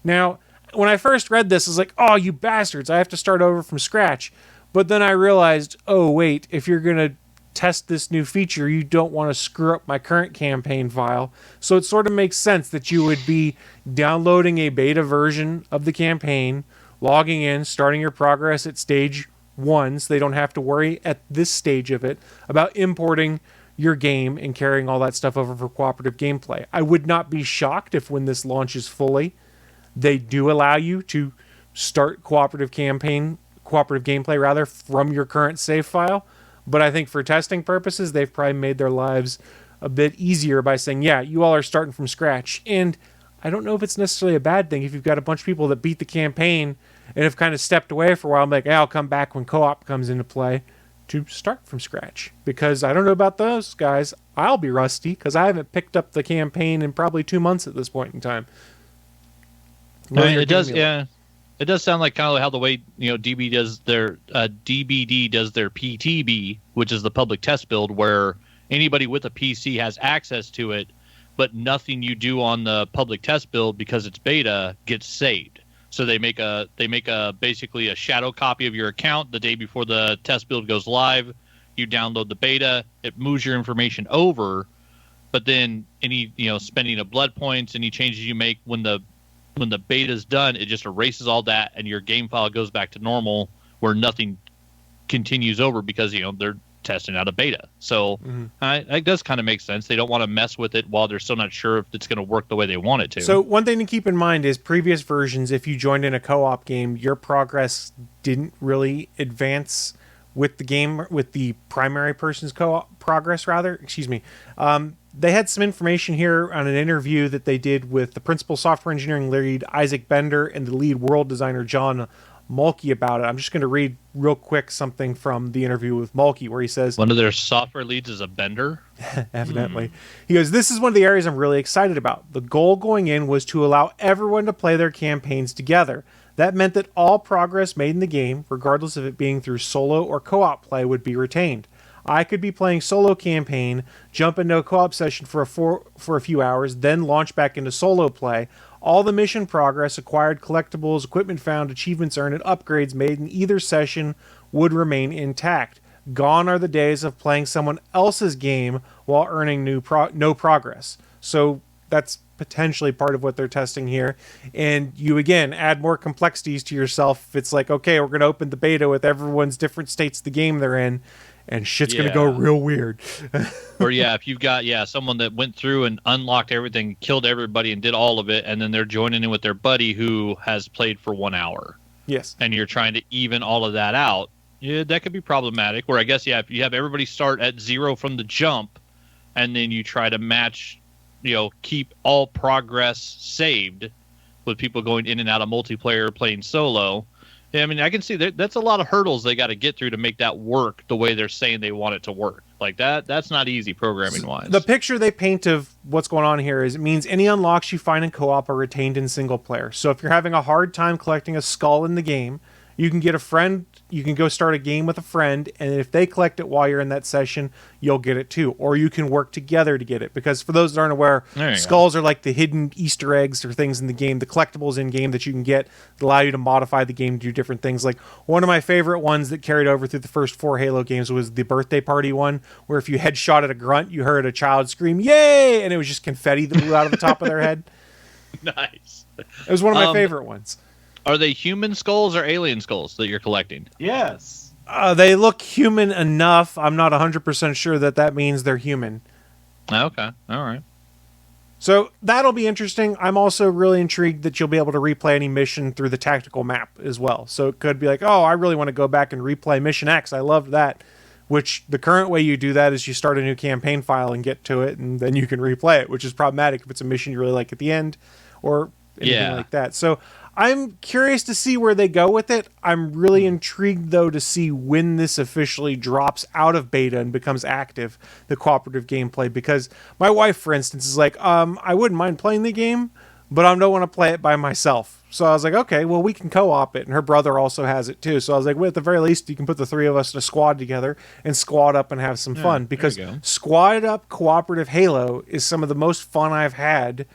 Speaker 2: Now, when I first read this, I was like, oh, you bastards, I have to start over from scratch. But then I realized, oh, wait, if you're going to test this new feature, you don't want to screw up my current campaign file. So it sort of makes sense that you would be downloading a beta version of the campaign, logging in, starting your progress at stage 1, so they don't have to worry at this stage of it about importing your game and carrying all that stuff over for cooperative gameplay. I would not be shocked if when this launches fully, they do allow you to start cooperative gameplay rather from your current save file. But I think for testing purposes, they've probably made their lives a bit easier by saying, yeah, you all are starting from scratch. And I don't know if it's necessarily a bad thing if you've got a bunch of people that beat the campaign and have kind of stepped away for a while. I'm like, hey, I'll come back when co-op comes into play to start from scratch. Because I don't know about those guys. I'll be rusty because I haven't picked up the campaign in probably 2 months at this point in time.
Speaker 4: It does, yeah. It does sound like kind of how the way DBD does their PTB, which is the public test build, where anybody with a PC has access to it, but nothing you do on the public test build because it's beta gets saved. So they make a basically a shadow copy of your account the day before the test build goes live. You download the beta, it moves your information over, but then any spending of blood points, any changes you make when the beta's done, it just erases all that, and your game file goes back to normal, where nothing continues over because they're testing out a beta. So it does kind of make sense. They don't want to mess with it while they're still not sure if it's going to work the way they want it to.
Speaker 2: So one thing to keep in mind is previous versions, if you joined in a co-op game, your progress didn't really advance with the game, with the primary person's progress, rather. Excuse me. They had some information here on an interview that they did with the principal software engineering lead, Isaac Bender, and the lead world designer, John Mulkey, about it. I'm just going to read real quick something from the interview with Mulkey, where he says...
Speaker 4: One of their software leads is a Bender?
Speaker 2: Evidently. He goes, "This is one of the areas I'm really excited about. The goal going in was to allow everyone to play their campaigns together. That meant that all progress made in the game, regardless of it being through solo or co-op play, would be retained. I could be playing solo campaign, jump into a co-op session for a few hours, then launch back into solo play. All the mission progress, acquired collectibles, equipment found, achievements earned, and upgrades made in either session would remain intact. Gone are the days of playing someone else's game while earning no progress." So that's potentially part of what they're testing here. And you, again, add more complexities to yourself. It's like, okay, we're going to open the beta with everyone's different states of the game they're in, and shit's going to go real weird.
Speaker 4: Or if you've got someone that went through and unlocked everything, killed everybody, and did all of it, and then they're joining in with their buddy who has played for 1 hour.
Speaker 2: Yes.
Speaker 4: And you're trying to even all of that out. Yeah, that could be problematic. Where I guess, if you have everybody start at 0 from the jump, and then you try to match, keep all progress saved with people going in and out of multiplayer playing solo. Yeah, I mean, I can see that's a lot of hurdles they got to get through to make that work the way they're saying they want it to work. Like that's not easy programming-wise.
Speaker 2: The picture they paint of what's going on here is it means any unlocks you find in co-op are retained in single player. So if you're having a hard time collecting a skull in the game, you can get a friend, you can go start a game with a friend, and if they collect it while you're in that session, you'll get it too. Or you can work together to get it. Because for those that aren't aware, skulls are like the hidden Easter eggs or things in the game, the collectibles in game that you can get that allow you to modify the game to do different things. Like one of my favorite ones that carried over through the first 4 Halo games was the birthday party one, where if you headshot at a grunt, you heard a child scream, "Yay!" And it was just confetti that blew out of the top of their head.
Speaker 4: Nice.
Speaker 2: It was one of my favorite ones.
Speaker 4: Are they human skulls or alien skulls that you're collecting?
Speaker 3: Yes.
Speaker 2: They look human enough. I'm not 100% sure that means they're human.
Speaker 4: Okay. All right.
Speaker 2: So that'll be interesting. I'm also really intrigued that you'll be able to replay any mission through the tactical map as well. So it could be like, oh, I really want to go back and replay Mission X. I loved that. Which the current way you do that is you start a new campaign file and get to it, and then you can replay it, which is problematic if it's a mission you really like at the end or anything like that. So I'm curious to see where they go with it. I'm really intrigued, though, to see when this officially drops out of beta and becomes active, the cooperative gameplay. Because my wife, for instance, is like, I wouldn't mind playing the game, but I don't want to play it by myself. So I was like, okay, well, we can co-op it. And her brother also has it, too. So I was like, well, at the very least, you can put the 3 of us in a squad together and squad up and have some fun. Because squad up cooperative Halo is some of the most fun I've had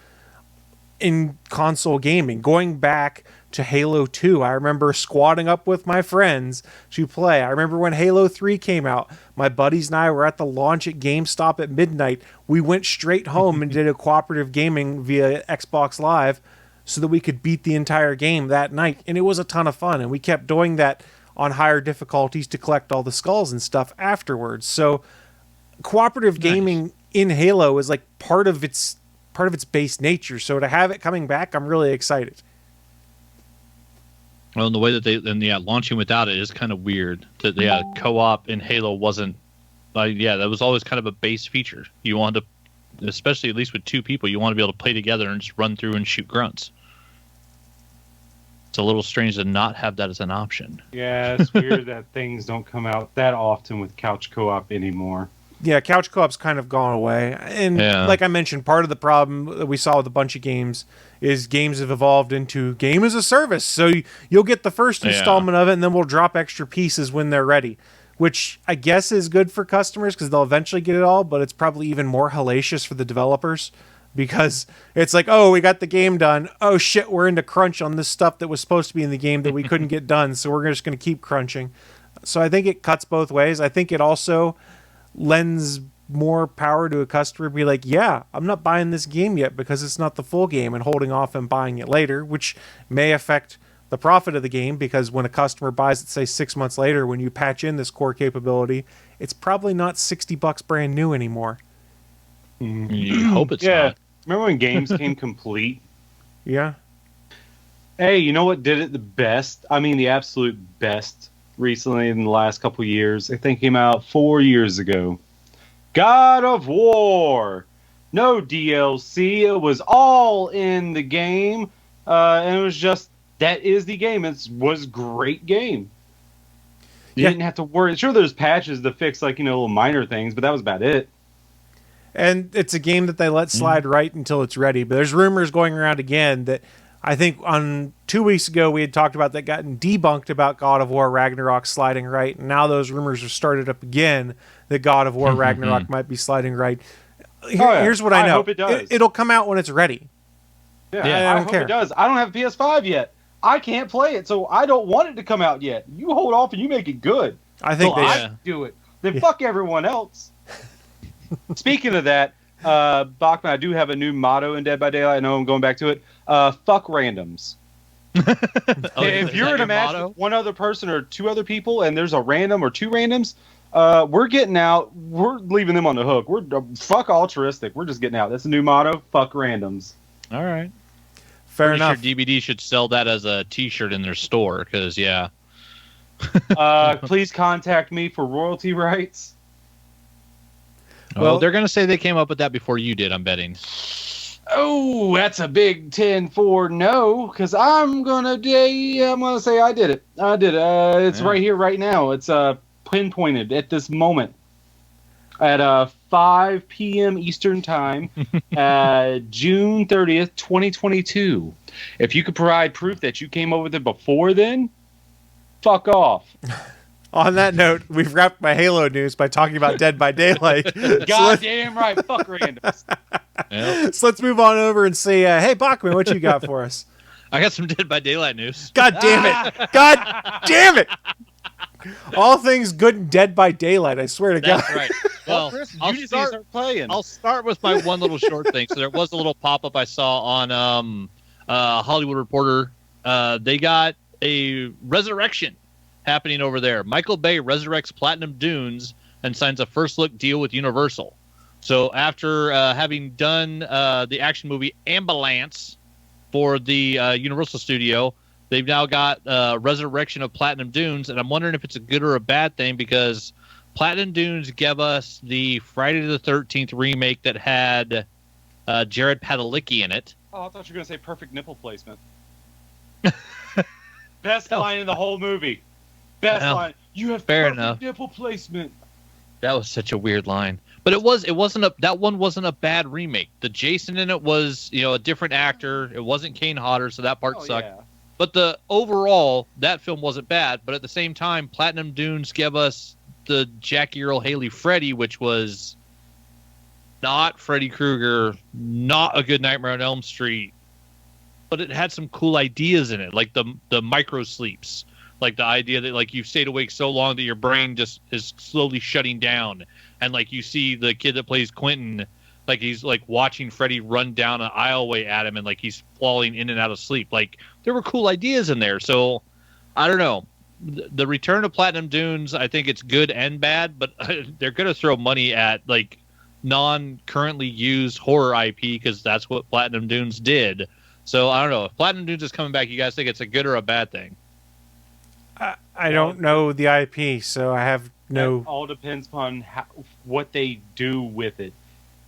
Speaker 2: in console gaming. Going back to Halo 2, I remember squatting up with my friends to play. I remember when Halo 3 came out, my buddies and I were at the launch at GameStop at midnight. We went straight home and did a cooperative gaming via Xbox Live so that we could beat the entire game that night. And it was a ton of fun. And we kept doing that on higher difficulties to collect all the skulls and stuff afterwards. So cooperative gaming in Halo is like part of its base nature. So to have it coming back, I'm really excited.
Speaker 4: Well, and the way that launching without it is kind of weird. That co-op in Halo wasn't that was always kind of a base feature. You wanted to, especially at least with 2 people, you want to be able to play together and just run through and shoot grunts. It's a little strange to not have that as an option.
Speaker 3: Yeah, it's weird that things don't come out that often with couch co-op anymore.
Speaker 2: Yeah, couch co-op's kind of gone away. And like I mentioned, part of the problem that we saw with a bunch of games is games have evolved into game as a service. So you'll get the first installment of it, and then we'll drop extra pieces when they're ready, which I guess is good for customers because they'll eventually get it all, but it's probably even more hellacious for the developers because it's like, oh, we got the game done. Oh, shit, we're into crunch on this stuff that was supposed to be in the game that we couldn't get done, so we're just going to keep crunching. So I think it cuts both ways. I think it also lends more power to a customer to be like, yeah, I'm not buying this game yet because it's not the full game, and holding off and buying it later, which may affect the profit of the game because when a customer buys it, say 6 months later, when you patch in this core capability, it's probably not $60 brand new anymore.
Speaker 4: You hope it's not.
Speaker 3: Remember when games came complete?
Speaker 2: Yeah.
Speaker 3: Hey, you know what did it the best? I mean, the absolute best recently in the last couple of years. I think it came out 4 years ago. God of War. No DLC. It was all in the game. And it was just, that is the game. It was a great game. You didn't have to worry. Sure, there's patches to fix, like, little minor things, but that was about it.
Speaker 2: And it's a game that they let slide right until it's ready. But there's rumors going around again that I think on 2 weeks ago we had talked about that gotten debunked about God of War Ragnarok sliding right. And now those rumors are started up again that God of War Ragnarok might be sliding right. Here's what I know.
Speaker 3: I hope it does.
Speaker 2: It'll come out when it's ready.
Speaker 3: Yeah, I hope it does. I don't have a PS5 yet. I can't play it, so I don't want it to come out yet. You hold off and you make it good.
Speaker 2: I think
Speaker 3: I do it. Then fuck everyone else. Speaking of that, Bachman, I do have a new motto in Dead by Daylight. I know I'm going back to it. Fuck randoms. If you're in a match with one other person or two other people and there's a random or two randoms, we're getting out. We're leaving them on the hook. We're fuck altruistic. We're just getting out. That's a new motto. Fuck randoms.
Speaker 4: All right.
Speaker 2: Fair enough.
Speaker 4: Sure DBD should sell that as a T-shirt in their store because,
Speaker 3: please contact me for royalty rights.
Speaker 4: Well, they're going to say they came up with that before you did, I'm betting.
Speaker 3: Oh, that's a big 10-4 no, because I'm going to say I did it. I did it. It's right here, right now. It's pinpointed at this moment at 5 p.m. Eastern Time, June 30th, 2022. If you could provide proof that you came up with it before then, fuck off.
Speaker 2: On that note, we've wrapped my Halo news by talking about Dead by Daylight.
Speaker 3: Goddamn right, fuck randoms.
Speaker 2: So let's move on over and say, hey, Bachman, what you got for us?
Speaker 4: I got some Dead by Daylight news.
Speaker 2: God damn it. God damn it. All things good and Dead by Daylight, I swear to God.
Speaker 4: That's right. Well,
Speaker 7: Chris,
Speaker 4: I'll
Speaker 7: start playing.
Speaker 4: I'll start with my one little short thing. So there was a little pop-up I saw on Hollywood Reporter. They got a resurrection happening over there. Michael Bay resurrects Platinum Dunes and signs a first-look deal with Universal. So after having done the action movie Ambulance for the Universal Studio, they've now got Resurrection of Platinum Dunes, and I'm wondering if it's a good or a bad thing because Platinum Dunes gave us the Friday the 13th remake that had Jared Padalecki in it.
Speaker 3: Oh, I thought you were going to say perfect nipple placement. Best line in the whole movie. Best line. You have perfect nipple placement.
Speaker 4: That was such a weird line. But that one wasn't a bad remake. The Jason in it was, a different actor. It wasn't Kane Hodder, so that part sucked. Yeah. But overall, that film wasn't bad. But at the same time, Platinum Dunes gave us the Jackie Earle Haley Freddy, which was not Freddy Krueger, not a good Nightmare on Elm Street, but it had some cool ideas in it, like the micro sleeps, like the idea that like you've stayed awake so long that your brain just is slowly shutting down, and like you see the kid that plays Quentin, like he's like watching Freddy run down an aisleway at him, and like he's falling in and out of sleep. Like there were cool ideas in there. So I don't know. The Return of Platinum Dunes, I think it's good and bad, but they're going to throw money at like non-currently used horror IP because that's what Platinum Dunes did. So I don't know. If Platinum Dunes is coming back, you guys think it's a good or a bad thing?
Speaker 2: I don't know the IP, so I have no...
Speaker 3: It all depends upon what they do with it.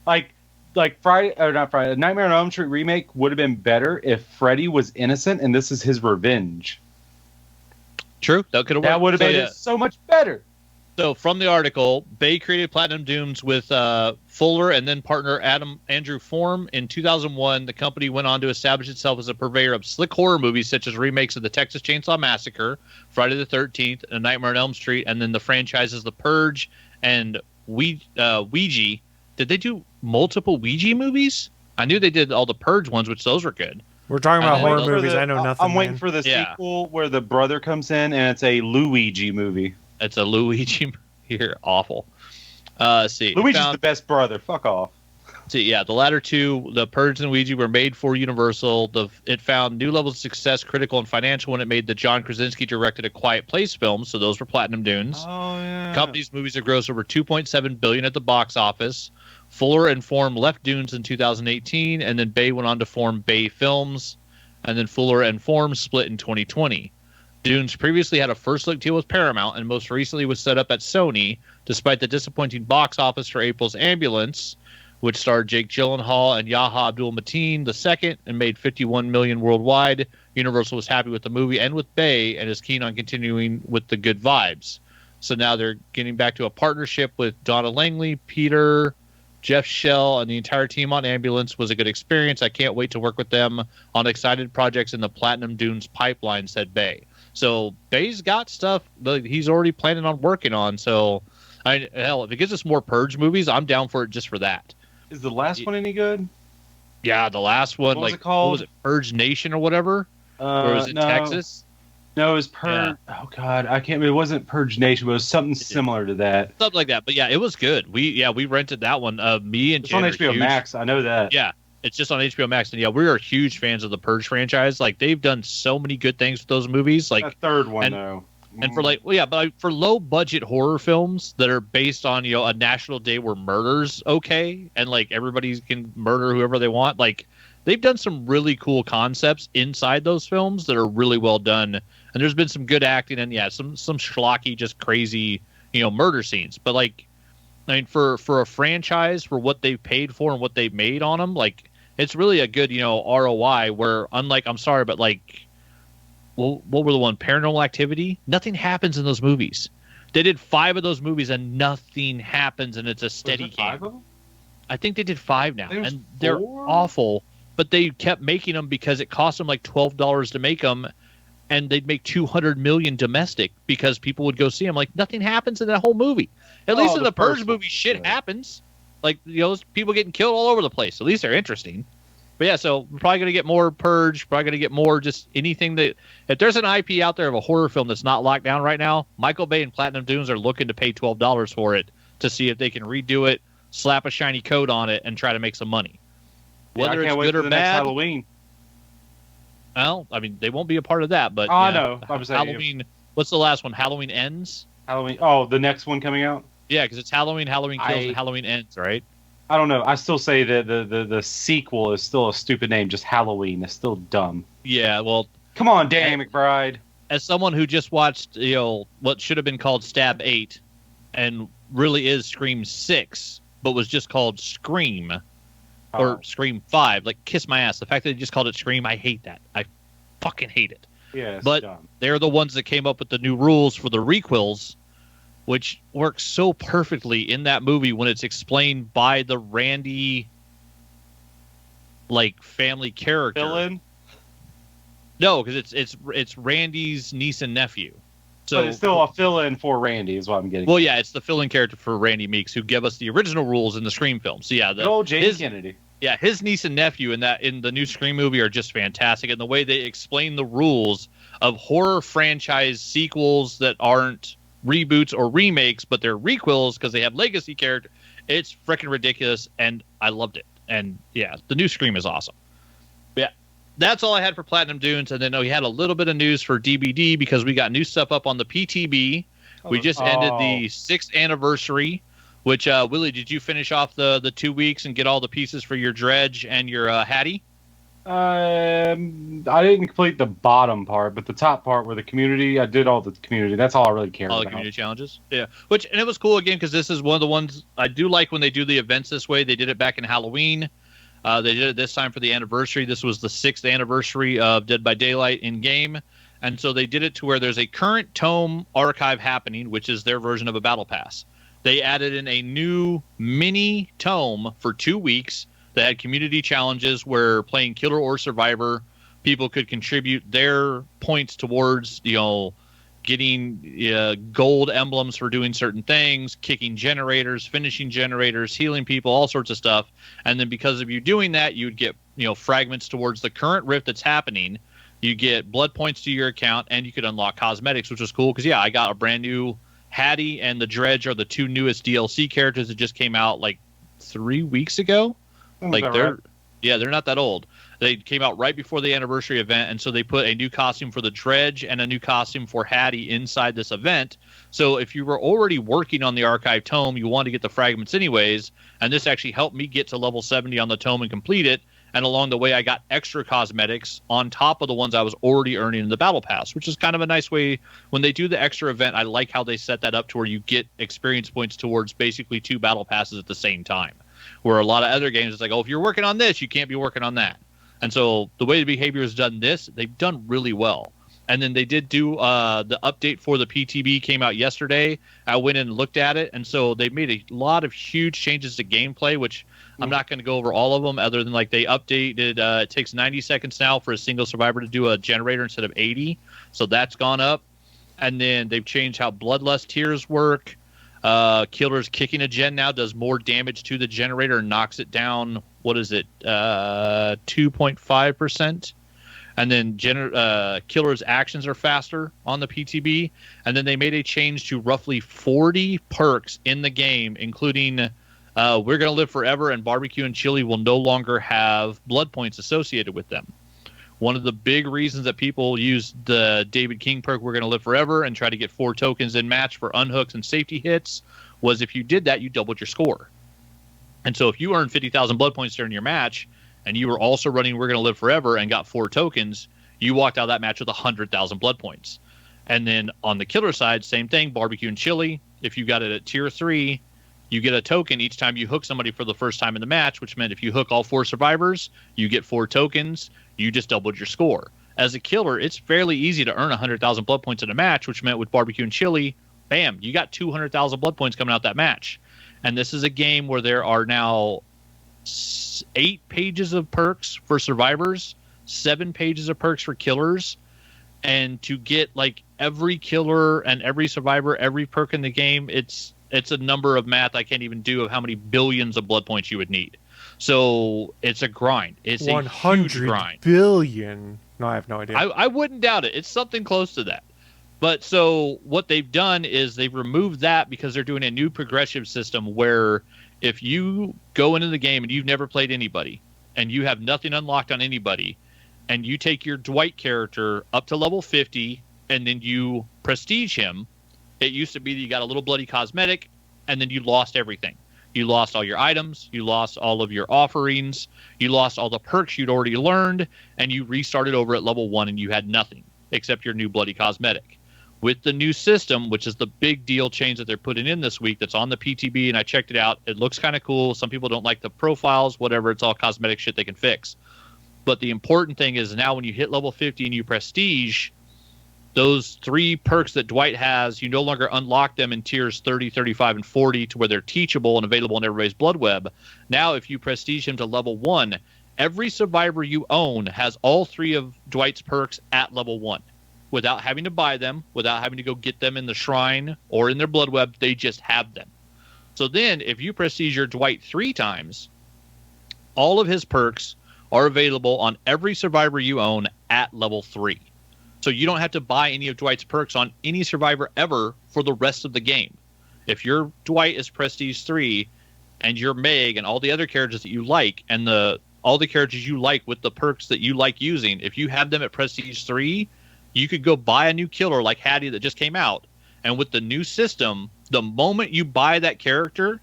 Speaker 3: Like Nightmare on Elm Street remake would have been better if Freddy was innocent and this is his revenge.
Speaker 4: True, that could have worked.
Speaker 3: That would have made it so much better.
Speaker 4: So from the article, Bay created Platinum Dunes with Fuller and then partner Andrew Form. In 2001, the company went on to establish itself as a purveyor of slick horror movies such as remakes of the Texas Chainsaw Massacre, Friday the 13th, and Nightmare on Elm Street, and then the franchises The Purge and Ouija. Did they do multiple Ouija movies? I knew they did all the Purge ones, which those were good.
Speaker 2: We're talking about
Speaker 4: I'm
Speaker 2: horror
Speaker 4: waiting for
Speaker 2: movies. I know nothing.
Speaker 3: I'm waiting
Speaker 2: man.
Speaker 3: for the
Speaker 4: Yeah.
Speaker 3: sequel where the brother comes in and it's a Luigi movie.
Speaker 4: It's a Luigi here. Awful. See.
Speaker 3: Luigi's
Speaker 4: found-
Speaker 3: the best brother. Fuck off.
Speaker 4: See, yeah, the latter two, The Purge and Ouija, were made for Universal. It found new levels of success, critical and financial, when it made the John Krasinski directed A Quiet Place films. So those were Platinum Dunes.
Speaker 3: Oh yeah.
Speaker 4: Company's movies have grossed over $2.7 billion at the box office. Fuller and Form left Dunes in 2018, and then Bay went on to form Bay Films, and then Fuller and Form split in 2020. Dunes previously had a first-look deal with Paramount, and most recently was set up at Sony, despite the disappointing box office for April's Ambulance, which starred Jake Gyllenhaal and Yahya Abdul-Mateen II and made $51 million worldwide. Universal was happy with the movie and with Bay, and is keen on continuing with the good vibes. So now they're getting back to a partnership with Donna Langley, Peter, Jeff Shell, and the entire team on Ambulance. Was a good experience. I can't wait to work with them on excited projects in the Platinum Dunes pipeline, said Bay. So Bay's got stuff that he's already planning on working on. So, hell, if it gives us more Purge movies, I'm down for it just for that.
Speaker 3: Is the last one any good?
Speaker 4: Yeah, the last one,
Speaker 3: What was
Speaker 4: like,
Speaker 3: it called?
Speaker 4: what was it, Purge Nation or whatever? Or was it
Speaker 3: no.
Speaker 4: Texas?
Speaker 3: No, it was Purge.
Speaker 4: Yeah.
Speaker 3: Oh God, I can't. It wasn't Purge Nation, but it was something similar to that.
Speaker 4: Something like that. But yeah, it was good. We rented that one. Me and
Speaker 3: It's on
Speaker 4: Jen are
Speaker 3: HBO
Speaker 4: huge-
Speaker 3: Max. I know that.
Speaker 4: Yeah, it's just on HBO Max, and yeah, we are huge fans of the Purge franchise. Like, they've done so many good things with those movies. Like,
Speaker 3: That third one
Speaker 4: and-
Speaker 3: though.
Speaker 4: and for like, well, yeah, but for low budget horror films that are based on, a national day where murder's okay, and like everybody can murder whoever they want. Like, they've done some really cool concepts inside those films that are really well done. And there's been some good acting and some schlocky, just crazy, murder scenes. But like, I mean, for a franchise, for what they've paid for and what they've made on them, like, it's really a good, ROI. Where unlike, I'm sorry, but like, well, what were the one? Paranormal Activity? Nothing happens in those movies. They did 5 of those movies and nothing happens, and it's a steady
Speaker 3: Was it
Speaker 4: cam.
Speaker 3: 5 of them?
Speaker 4: I think they did 5 now,
Speaker 3: There's
Speaker 4: and they're
Speaker 3: 4?
Speaker 4: awful. But they kept making them because it cost them like $12 to make them, and they'd make $200 million domestic because people would go see them. Like, nothing happens in that whole movie. At least in
Speaker 3: the
Speaker 4: the Purge
Speaker 3: first
Speaker 4: movie,
Speaker 3: one.
Speaker 4: shit
Speaker 3: Yeah.
Speaker 4: happens. Like, those people getting killed all over the place. At least they're interesting. But yeah, so we're probably going to get more Purge. Probably going to get more just anything that... If there's an IP out there of a horror film that's not locked down right now, Michael Bay and Platinum Dunes are looking to pay $12 for it to see if they can redo it, slap a shiny coat on it, and try to make some money.
Speaker 3: Yeah,
Speaker 4: Whether
Speaker 3: I can't
Speaker 4: it's
Speaker 3: wait
Speaker 4: good
Speaker 3: for
Speaker 4: or
Speaker 3: the next
Speaker 4: bad,
Speaker 3: Halloween.
Speaker 4: well, I mean, they won't be a part of that, but
Speaker 3: Oh, I know. I'm saying
Speaker 4: Halloween... What's the last one? Halloween Ends?
Speaker 3: Halloween. Oh, the next one coming out.
Speaker 4: Yeah, because it's Halloween, Halloween Kills, and Halloween Ends, right?
Speaker 3: I don't know. I still say that the sequel is still a stupid name. Just Halloween. It's still dumb.
Speaker 4: Yeah, well,
Speaker 3: Come on, Danny McBride.
Speaker 4: as someone who just watched, what should have been called Stab 8 and really is Scream 6, but was just called Scream or Scream 5, like, kiss my ass. The fact that they just called it Scream, I hate that. I fucking hate it.
Speaker 3: Yeah, it's
Speaker 4: But
Speaker 3: dumb.
Speaker 4: they're the ones that came up with the new rules for the requels, which works so perfectly in that movie when it's explained by the Randy, like, family character.
Speaker 3: Villain.
Speaker 4: No, because it's Randy's niece and nephew. So
Speaker 3: But it's still a fill-in for Randy, is what I'm getting.
Speaker 4: well, yeah, it's the fill-in character for Randy Meeks, who gave us the original rules in the Scream film. So yeah,
Speaker 3: Good old James
Speaker 4: his,
Speaker 3: Kennedy.
Speaker 4: yeah, his niece and nephew in the new Scream movie are just fantastic, and the way they explain the rules of horror franchise sequels that aren't reboots or remakes, but they're requels because they have legacy character. It's freaking ridiculous, and I loved it. And yeah, the new Scream is awesome. Yeah, that's all I had for Platinum Dunes, and then we had a little bit of news for DBD because we got new stuff up on the PTB. We just ended the 6th anniversary, which, Willie, did you finish off the 2 weeks and get all the pieces for your dredge and your Hattie?
Speaker 3: I didn't complete the bottom part, but the top part where the community, I did all the community. That's all I really care
Speaker 4: All the
Speaker 3: about.
Speaker 4: community challenges? Yeah. And it was cool, again, because this is one of the ones I do like when they do the events this way. They did it back in Halloween. They did it this time for the anniversary. This was the 6th anniversary of Dead by Daylight in-game. And so they did it to where there's a current tome archive happening, which is their version of a battle pass. They added in a new mini tome for 2 weeks that had community challenges where playing killer or survivor, people could contribute their points towards, getting gold emblems for doing certain things, kicking generators, finishing generators, healing people, all sorts of stuff. And then because of you doing that, you'd get, fragments towards the current rift that's happening. You get blood points to your account, and you could unlock cosmetics, which was cool because, I got a brand new Hattie and the Dredge are the 2 newest DLC characters that just came out like 3 weeks ago. They're not that old. They came out right before the anniversary event, and so they put a new costume for the Dredge and a new costume for Hattie inside this event. So if you were already working on the archive tome, you wanted to get the fragments anyways, and this actually helped me get to level 70 on the tome and complete it. And along the way, I got extra cosmetics on top of the ones I was already earning in the Battle Pass, which is kind of a nice way. When they do the extra event, I like how they set that up to where you get experience points towards basically 2 Battle Passes at the same time. Where a lot of other games, it's like, if you're working on this, you can't be working on that. And so the way the behavior has done this, they've done really well. And then they did do the update for the PTB came out yesterday. I went in and looked at it. And so they made a lot of huge changes to gameplay, which I'm not going to go over all of them other than they updated. It takes 90 seconds now for a single survivor to do a generator instead of 80. So that's gone up. And then they've changed how bloodlust tiers work. Killer's kicking a gen now does more damage to the generator and knocks it down. What is it? 2.5%. And then Killer's actions are faster on the PTB. And then they made a change to roughly 40 perks in the game, including We're Going to Live Forever and Barbecue and Chili will no longer have blood points associated with them. One of the big reasons that people use the David King perk, We're Going to Live Forever, and try to get 4 tokens in match for unhooks and safety hits was if you did that, you doubled your score. And so if you earned 50,000 blood points during your match, and you were also running We're Going to Live Forever and got 4 tokens, you walked out of that match with 100,000 blood points. And then on the killer side, same thing, Barbecue and Chili. If you got it at tier 3, you get a token each time you hook somebody for the first time in the match, which meant if you hook all 4 survivors, you get 4 tokens. You just doubled your score. As a killer, it's fairly easy to earn 100,000 blood points in a match, which meant with Barbecue and Chili, bam, you got 200,000 blood points coming out that match. And this is a game where there are now 8 pages of perks for survivors, 7 pages of perks for killers. And to get every killer and every survivor, every perk in the game, it's a number of math I can't even do of how many billions of blood points you would need. So it's a grind. It's a huge grind.
Speaker 2: 100 billion. No, I have no idea.
Speaker 4: I wouldn't doubt it. It's something close to that. But so what they've done is they've removed that because they're doing a new progressive system where if you go into the game and you've never played anybody and you have nothing unlocked on anybody and you take your Dwight character up to level 50 and then you prestige him, it used to be that you got a little bloody cosmetic and then you lost everything. You lost all your items, you lost all of your offerings, you lost all the perks you'd already learned, and you restarted over at level 1 and you had nothing except your new bloody cosmetic. With the new system, which is the big deal change that they're putting in this week that's on the PTB, and I checked it out, it looks kind of cool. Some people don't like the profiles, whatever, it's all cosmetic shit they can fix. But the important thing is now when you hit level 50 and you prestige, those 3 perks that Dwight has, you no longer unlock them in tiers 30, 35, and 40 to where they're teachable and available in everybody's blood web. Now, if you prestige him to level 1, every survivor you own has all 3 of Dwight's perks at level 1. Without having to buy them, without having to go get them in the shrine or in their blood web, they just have them. So then, if you prestige your Dwight 3 times, all of his perks are available on every survivor you own at level 3. So you don't have to buy any of Dwight's perks on any survivor ever for the rest of the game. If your Dwight is Prestige 3 and your Meg and all the other characters that you like and all the characters you like with the perks that you like using, if you have them at Prestige 3, you could go buy a new killer like Hattie that just came out. And with the new system, the moment you buy that character,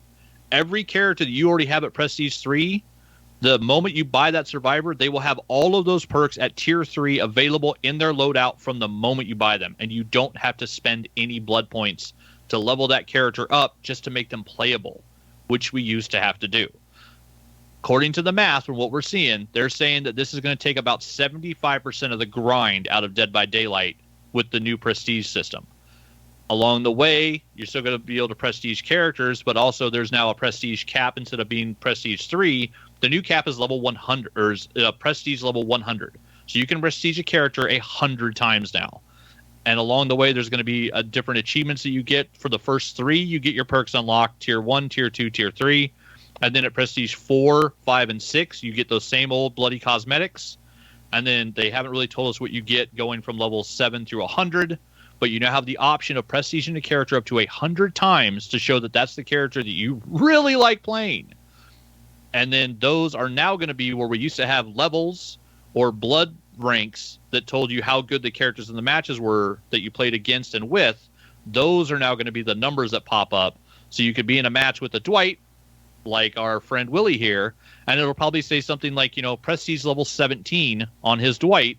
Speaker 4: every character that you already have at Prestige 3, the moment you buy that survivor, they will have all of those perks at tier 3 available in their loadout from the moment you buy them. And you don't have to spend any blood points to level that character up just to make them playable, which we used to have to do. According to the math from what we're seeing, they're saying that this is going to take about 75% of the grind out of Dead by Daylight with the new prestige system. Along the way, you're still going to be able to prestige characters, but also there's now a prestige cap instead of being prestige 3. The new cap is level 100, or is prestige level 100. So you can prestige a character 100 times now. And along the way, there's going to be different achievements that you get. For the first 3, you get your perks unlocked, tier 1, tier 2, tier 3. And then at prestige 4, 5, and 6, you get those same old bloody cosmetics. And then they haven't really told us what you get going from level 7 through 100. But you now have the option of prestiging a character up to 100 times to show that that's the character that you really like playing. And then those are now going to be where we used to have levels or blood ranks that told you how good the characters in the matches were that you played against and with. Those are now going to be the numbers that pop up. So you could be in a match with a Dwight, like our friend Willie here, and it'll probably say something like, prestige level 17 on his Dwight,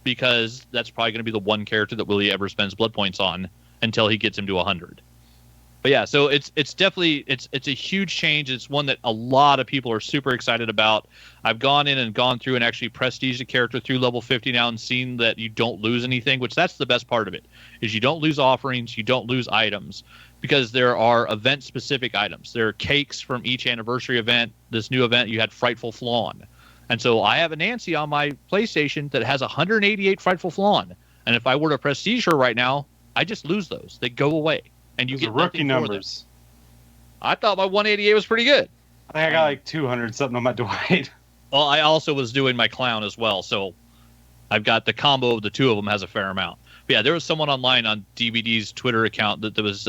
Speaker 4: because that's probably going to be the one character that Willie ever spends blood points on until he gets him to 100. But yeah, so it's definitely it's a huge change. It's one that a lot of people are super excited about. I've gone through and actually prestiged a character through level 50 now and seen that you don't lose anything, which that's the best part of it, is you don't lose offerings, you don't lose items, because there are event-specific items. There are cakes from each anniversary event. This new event, you had Frightful Flawn. And so I have a Nancy on my PlayStation that has 188 Frightful Flawn. And if I were to prestige her right now, I just lose those. They go away. And you
Speaker 3: Those
Speaker 4: get
Speaker 3: are rookie numbers.
Speaker 4: I thought my 188 was pretty good.
Speaker 3: I think I got like 200 something on my Dwight.
Speaker 4: Well, I also was doing my clown as well. So I've got the combo of the two of them has a fair amount. But yeah, there was someone online on DVD's Twitter account that there was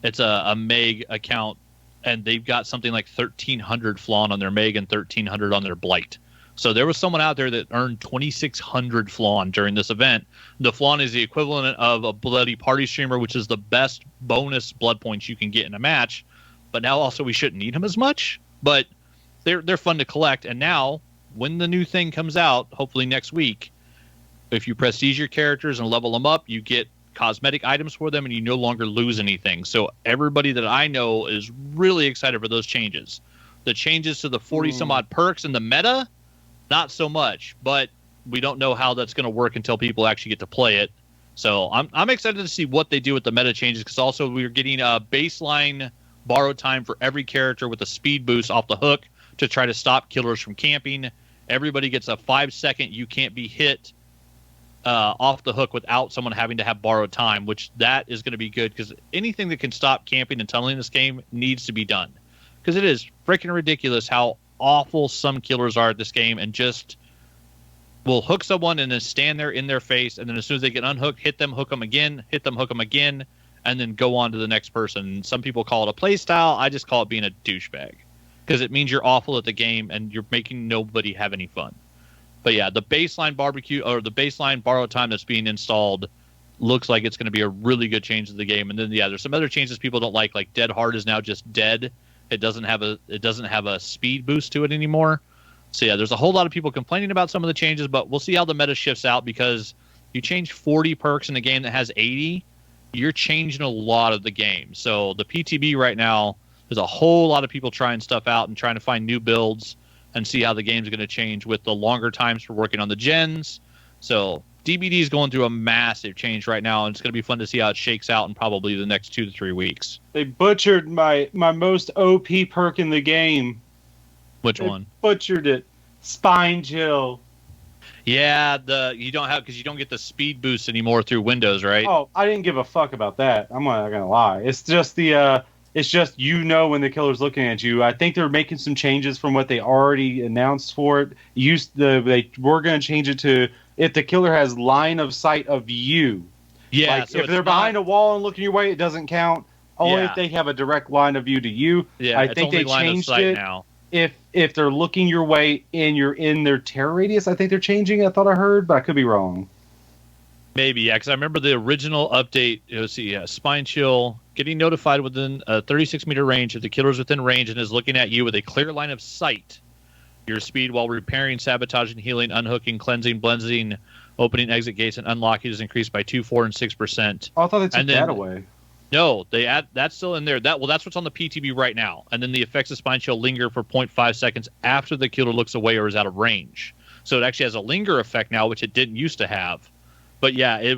Speaker 4: it's a Meg account, and they've got something like 1,300 Flawn on their Meg and 1,300 on their Blight. So there was someone out there that earned 2,600 Flawn during this event. The Flawn is the equivalent of a bloody party streamer, which is the best bonus blood points you can get in a match. But now also we shouldn't need them as much. But they're fun to collect. And now, when the new thing comes out, hopefully next week, if you prestige your characters and level them up, you get cosmetic items for them, and you no longer lose anything. So everybody that I know is really excited for those changes. The changes to the 40 some odd perks in the meta, not so much, but we don't know how that's going to work until people actually get to play it. So I'm excited to see what they do with the meta changes, because also we're getting a baseline borrowed time for every character with a speed boost off the hook to try to stop killers from camping. Everybody gets a 5-second you can't be hit off the hook without someone having to have borrowed time, which that is going to be good, because anything that can stop camping and tunneling in this game needs to be done, because it is freaking ridiculous how awful some killers are at this game, and just will hook someone and then stand there in their face, and then as soon as they get unhooked, hit them, hook them again, hit them, hook them again, and then go on to the next person. Some people call it a play style. I just call it being a douchebag, because it means you're awful at the game and you're making nobody have any fun. But yeah, the baseline barbecue, or the baseline borrow time that's being installed, looks like it's going to be a really good change to the game. And then yeah, there's some other changes people don't like Dead Hard is now just dead. It doesn't have a speed boost to it anymore. So yeah, there's a whole lot of people complaining about some of the changes, but we'll see how the meta shifts out, because you change 40 perks in a game that has 80, you're changing a lot of the game. So the PTB right now, there's a whole lot of people trying stuff out and trying to find new builds and see how the game's going to change with the longer times for working on the gens. So DBD is going through a massive change right now, and it's going to be fun to see how it shakes out in probably the next 2 to 3 weeks.
Speaker 3: They butchered my most OP perk in the game.
Speaker 4: Which one?
Speaker 3: Butchered it. Spine chill.
Speaker 4: Yeah, you don't get the speed boost anymore through Windows, right?
Speaker 3: Oh, I didn't give a fuck about that. I'm not gonna lie. It's just it's just when the killer's looking at you. I think they're making some changes from what they already announced for it. They were gonna change it to if the killer has line of sight of you.
Speaker 4: Yeah,
Speaker 3: like, so if they're behind a wall and looking your way, it doesn't count. Only if they have a direct line of view to you.
Speaker 4: Yeah,
Speaker 3: I think they changed it
Speaker 4: now.
Speaker 3: If they're looking your way and you're in their terror radius. I think they're changing it. I thought I heard, but I could be wrong.
Speaker 4: Maybe, yeah, because I remember the original update. Let's see, Spine Chill, getting notified within a 36-meter range if the killer's within range and is looking at you with a clear line of sight. Your speed while repairing, sabotaging, healing, unhooking, cleansing, blending, opening exit gates, and unlocking is increased by 2%, 4%, and 6%.
Speaker 3: Oh, I thought they took that away.
Speaker 4: No, that's still in there. That's what's on the PTB right now. And then the effects of Spine Chill linger for 0.5 seconds after the killer looks away or is out of range. So it actually has a linger effect now, which it didn't used to have. But yeah,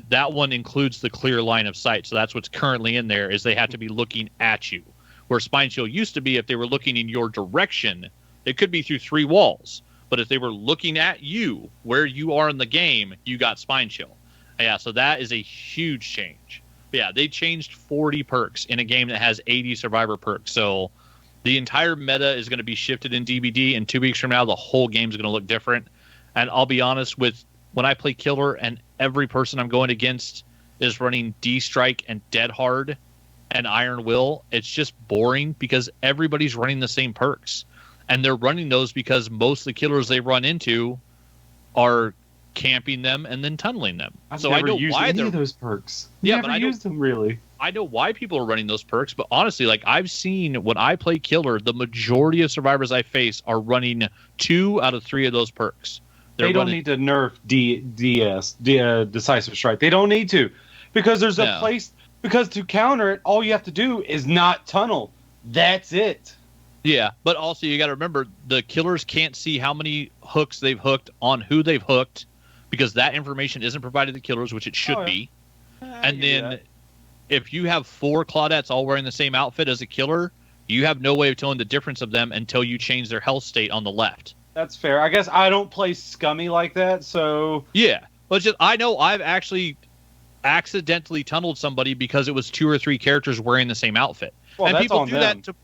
Speaker 4: that one includes the clear line of sight. So that's what's currently in there is they have to be looking at you. Where Spine Chill used to be, if they were looking in your direction, it could be through 3 walls. But if they were looking at you, where you are in the game, you got Spine Chill. Yeah, so that is a huge change. But yeah, they changed 40 perks in a game that has 80 survivor perks. So the entire meta is going to be shifted in DBD, and 2 weeks from now, the whole game is going to look different. And I'll be honest with, when I play Killer and every person I'm going against is running D-Strike and Dead Hard and Iron Will, it's just boring because everybody's running the same perks. And they're running those because most of the killers they run into are camping them and then tunneling them.
Speaker 3: I've
Speaker 4: so
Speaker 3: never
Speaker 4: I know
Speaker 3: used
Speaker 4: why
Speaker 3: any
Speaker 4: they're
Speaker 3: of those perks.
Speaker 4: Yeah,
Speaker 3: never
Speaker 4: but I
Speaker 3: used them really.
Speaker 4: I know why people are running those perks, but honestly, like I've seen when I play Killer, the majority of survivors I face are running 2 out of 3 of those perks.
Speaker 3: They don't need to nerf Decisive Strike. They don't need to, because there's a place. Because to counter it, all you have to do is not tunnel. That's it.
Speaker 4: Yeah, but also you got to remember the killers can't see how many hooks they've hooked on who they've hooked, because that information isn't provided to killers, which it should be. And then if you have 4 Claudettes all wearing the same outfit as a killer, you have no way of telling the difference of them until you change their health state on the left.
Speaker 3: That's fair. I guess I don't play scummy like that, so...
Speaker 4: Yeah, but just I know I've actually accidentally tunneled somebody because it was 2 or 3 characters wearing the same outfit.
Speaker 3: Well,
Speaker 4: and
Speaker 3: that's
Speaker 4: people
Speaker 3: on
Speaker 4: do
Speaker 3: them.
Speaker 4: that to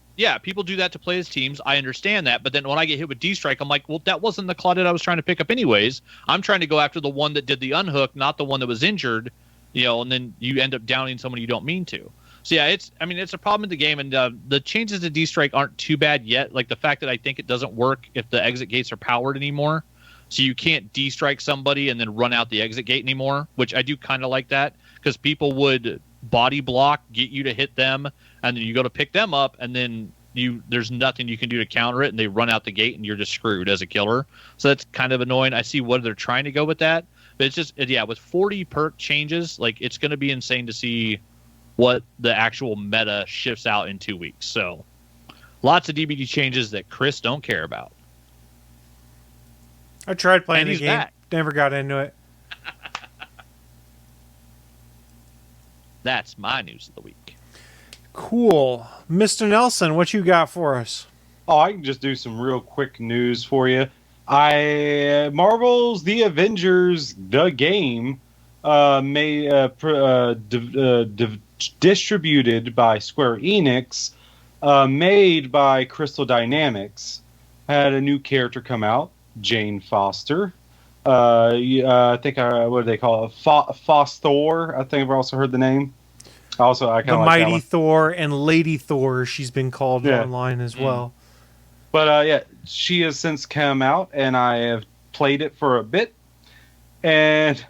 Speaker 4: people do that to play as teams. I understand that, but then when I get hit with D-Strike, I'm like, well, that wasn't the Claudette I was trying to pick up anyways. I'm trying to go after the one that did the unhook, not the one that was injured, and then you end up downing someone you don't mean to. So yeah, it's a problem in the game, and the changes to D-Strike aren't too bad yet. Like the fact that I think it doesn't work if the exit gates are powered anymore. So you can't D-Strike somebody and then run out the exit gate anymore, which I do kind of like that, because people would body block, get you to hit them, and then you go to pick them up, and then there's nothing you can do to counter it, and they run out the gate, and you're just screwed as a killer. So that's kind of annoying. I see what they're trying to go with that, but it's just, with 40 perk changes, like it's going to be insane to see what the actual meta shifts out in 2 weeks. So lots of DBD changes that Chris don't care about.
Speaker 2: I tried playing
Speaker 4: And
Speaker 2: the
Speaker 4: he's
Speaker 2: game,
Speaker 4: back.
Speaker 2: never got into it.
Speaker 4: That's my news of the week.
Speaker 2: Cool. Mr. Nelson, what you got for us?
Speaker 3: Oh, I can just do some real quick news for you. Marvel's The Avengers, the game, distributed by Square Enix, made by Crystal Dynamics, had a new character come out, Jane Foster. I think what do they call it? Thor. I think I've also heard the name. I kind
Speaker 2: The
Speaker 3: of like that
Speaker 2: Mighty
Speaker 3: one.
Speaker 2: Thor and Lady Thor, she's been called online as well.
Speaker 3: But she has since come out, and I have played it for a bit. And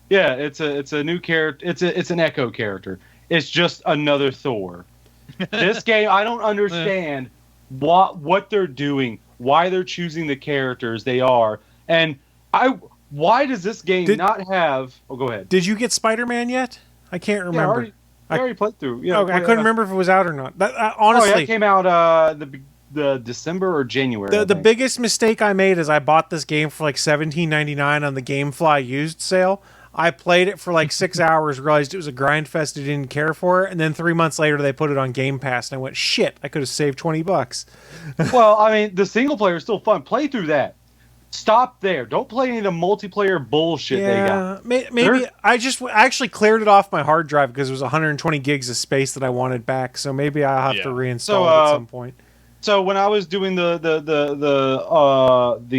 Speaker 3: yeah, it's a new character. It's an Echo character. It's just another Thor. This game, I don't understand what they're doing, why they're choosing the characters they are, and why does this game not have? Oh, go ahead.
Speaker 2: Did you get Spider-Man yet? I can't remember.
Speaker 3: I already played through. Yeah,
Speaker 2: I couldn't remember if it was out or not. Honestly,
Speaker 3: it came out the December or January.
Speaker 2: The biggest mistake I made is I bought this game for like $17.99 on the GameFly used sale. I played it for like 6 hours, realized it was a grind fest, I didn't care for it, and then 3 months later they put it on Game Pass, and I went, shit, I could have saved $20.
Speaker 3: Well, I mean, the single player is still fun. Play through that. Stop there. Don't play any of the multiplayer bullshit they got.
Speaker 2: Maybe I actually cleared it off my hard drive because it was 120 gigs of space that I wanted back. So maybe I'll have to reinstall it at some point.
Speaker 3: So when I was doing the